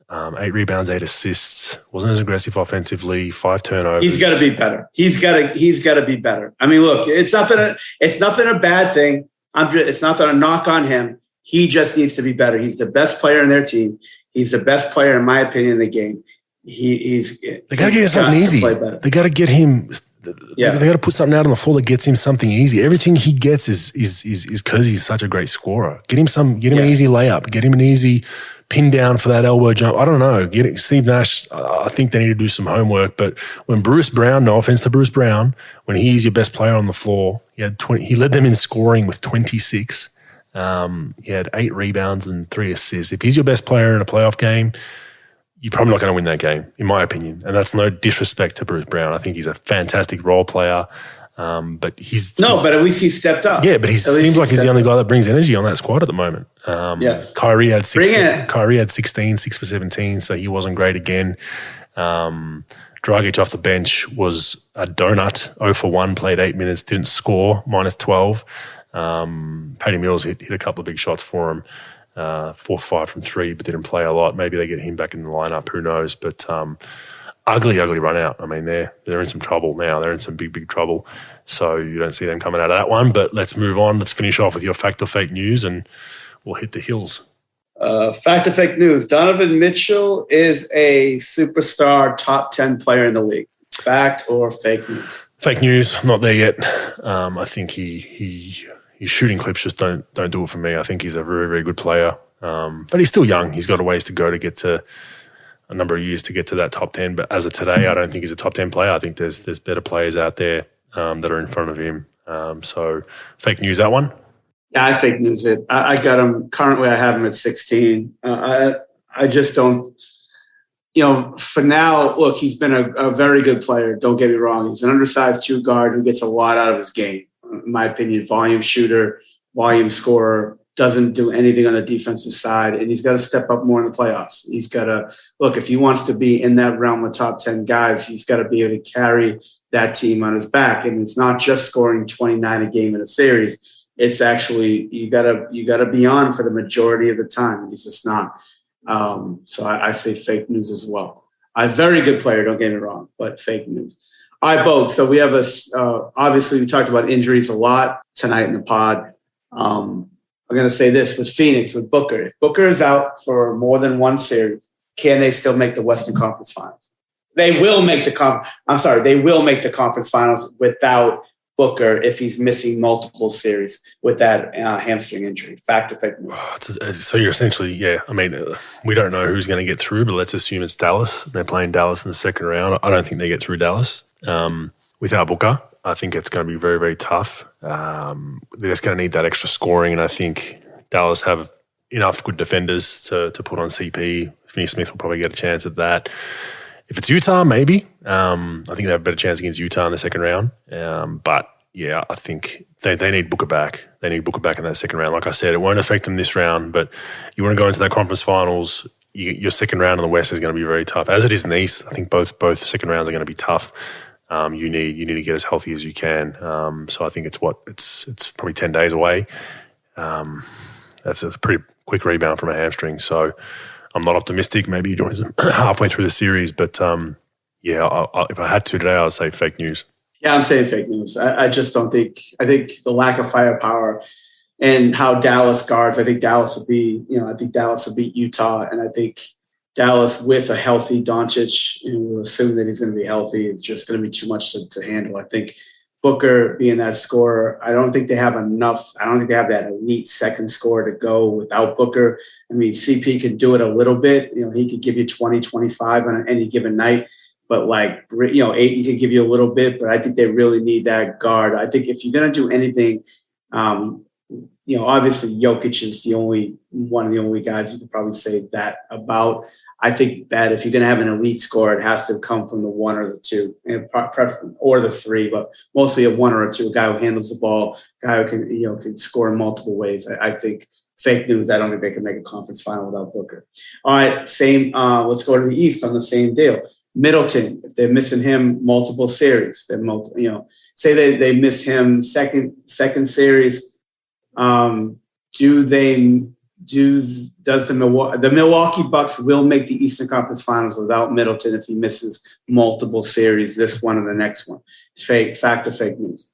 8 rebounds, 8 assists. Wasn't as aggressive offensively. 5 turnovers. He's got to be better. He's got to be better. I mean, look, it's nothing a bad thing. It's not that a knock on him. He just needs to be better. He's the best player in their team. He's the best player, in my opinion, in the game. They got to get him something easy. They got to get him. They got to put something out on the floor that gets him something easy. Everything he gets is because he's such a great scorer. Get him an easy layup. Get him an easy pin down for that elbow jump. I don't know. Steve Nash, I think they need to do some homework. But when Bruce Brown, no offense to Bruce Brown, when he's your best player on the floor, he led them in scoring with 26. He had 8 rebounds and 3 assists. If he's your best player in a playoff game, you're probably not going to win that game, in my opinion. And that's no disrespect to Bruce Brown. I think he's a fantastic role player. But at least he stepped up. Yeah, but he seems like he's the only guy that brings energy on that squad at the moment. Yes. Kyrie had 16, 6 for 17, so he wasn't great again. Dragic off the bench was a donut, 0 for 1, played 8 minutes, didn't score, minus 12. Patty Mills hit a couple of big shots for him, 4 or 5 from 3, but didn't play a lot. Maybe they get him back in the lineup, who knows. But ugly run out. I mean, they're in some trouble now. They're in some big trouble. So you don't see them coming out of that one. But let's move on. Let's finish off with your fact or fake news, and we'll hit the hills. Fact or fake news. Donovan Mitchell is a superstar top 10 player in the league. Fact or fake news? Fake news. I'm not there yet. I think his shooting clips just don't do it for me. I think he's a very, very good player. But he's still young. He's got a ways to go to get to a number of years to get to that top 10. But as of today, I don't think he's a top 10 player. I think there's better players out there that are in front of him. So fake news, that one? Yeah, I fake news it. I got him. Currently, I have him at 16. I just don't, for now, look, he's been a very good player. Don't get me wrong. He's an undersized 2 guard who gets a lot out of his game. In my opinion, volume shooter, volume scorer, doesn't do anything on the defensive side, and he's got to step up more in the playoffs. He's got to look, if he wants to be in that realm of top 10 guys, he's got to be able to carry that team on his back. And it's not just scoring 29 a game in a series. It's actually, you gotta be on for the majority of the time. He's just not. So I say fake news as well. A very good player, don't get me wrong, but fake news. All right, Bogues. So we have obviously we talked about injuries a lot tonight in the pod. I'm going to say this with Phoenix, with Booker. If Booker is out for more than one series, can they still make the Western Conference Finals? They will make the Conference Finals without Booker if he's missing multiple series with that hamstring injury. Fact or fake news? So you're essentially, we don't know who's going to get through, but let's assume it's Dallas. They're playing Dallas in the second round. I don't think they get through Dallas without Booker. I think it's going to be very, very tough. They're just going to need that extra scoring, and I think Dallas have enough good defenders to put on CP. Finney-Smith will probably get a chance at that. If it's Utah, maybe. I think they have a better chance against Utah in the second round. But, yeah, I think they need Booker back. They need Booker back in that second round. Like I said, it won't affect them this round, but you want to go into that conference finals, your second round in the West is going to be very tough. As it is in the East, I think both second rounds are going to be tough. You need to get as healthy as you can. So I think it's probably 10 days away. That's a pretty quick rebound from a hamstring. So I'm not optimistic. Maybe he joins them halfway through the series. But, if I had to today, I would say fake news. Yeah, I'm saying fake news. I just don't think – I think the lack of firepower and how Dallas guards, I think Dallas will beat Utah. And I think Dallas with a healthy Doncic, we'll assume that he's going to be healthy. It's just going to be too much to handle. I think Booker being that scorer, I don't think they have enough. I don't think they have that elite second scorer to go without Booker. I mean, CP can do it a little bit. He could give you 20, 25 on any given night. But Ayton can give you a little bit. But I think they really need that guard. I think if you're going to do anything, obviously Jokic is one of the only guys you could probably say that about. I think that if you're going to have an elite scorer, it has to come from the 1 or the 2, or the 3, but mostly a 1 or a 2, a guy who handles the ball, a guy who can score in multiple ways. I think fake news. I don't think they can make a conference final without Booker. All right, same. Let's go to the East on the same deal. Middleton, if they're missing him multiple series, say they miss him second series. Does the Milwaukee Bucks will make the Eastern Conference Finals without Middleton if he misses multiple series, this one and the next one? Fact or fake news?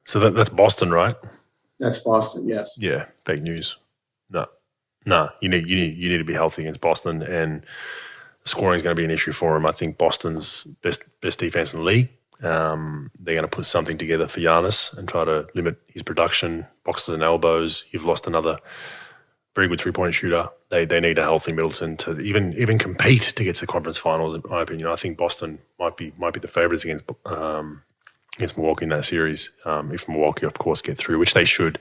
So that's Boston, right? That's Boston, yes. Yeah, fake news. No. You need to be healthy against Boston, and scoring is going to be an issue for him. I think Boston's best defense in the league. They're going to put something together for Giannis and try to limit his production, boxes and elbows. You've lost another very good three-point shooter. They need a healthy Middleton to even compete to get to the conference finals. In my opinion, I think Boston might be the favourites against Milwaukee in that series. If Milwaukee, of course, get through, which they should.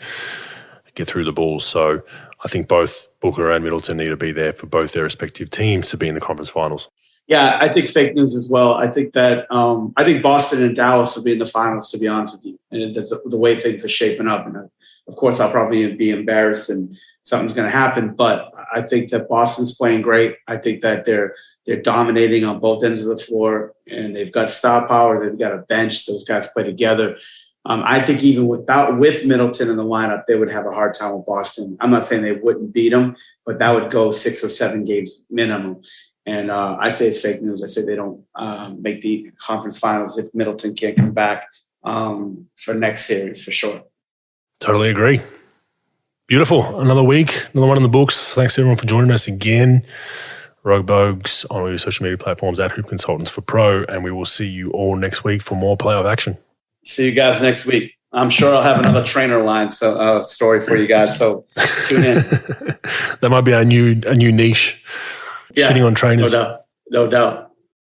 get through the Bulls. So I think both Booker and Middleton need to be there for both their respective teams to be in the conference finals. Yeah, I think fake news as well. I think that I think Boston and Dallas will be in the finals, to be honest with you, and the way things are shaping up. And of course, I'll probably be embarrassed and something's going to happen. But I think that Boston's playing great. I think that they're dominating on both ends of the floor, and they've got star power. They've got a bench. Those guys play together. I think even with Middleton in the lineup, they would have a hard time with Boston. I'm not saying they wouldn't beat them, but that would go 6 or 7 games minimum. And I say it's fake news. I say they don't make the conference finals if Middleton can't come back for next series for sure. Totally agree. Beautiful. Another week, another one in the books. Thanks everyone for joining us again. Rogue Bogues on all your social media platforms at Hoop Consultants for Pro, and we will see you all next week for more playoff action. See you guys next week. I'm sure I'll have another trainer line story for you guys, so tune in. That might be a new niche. Yeah, shitting on trainers. No doubt.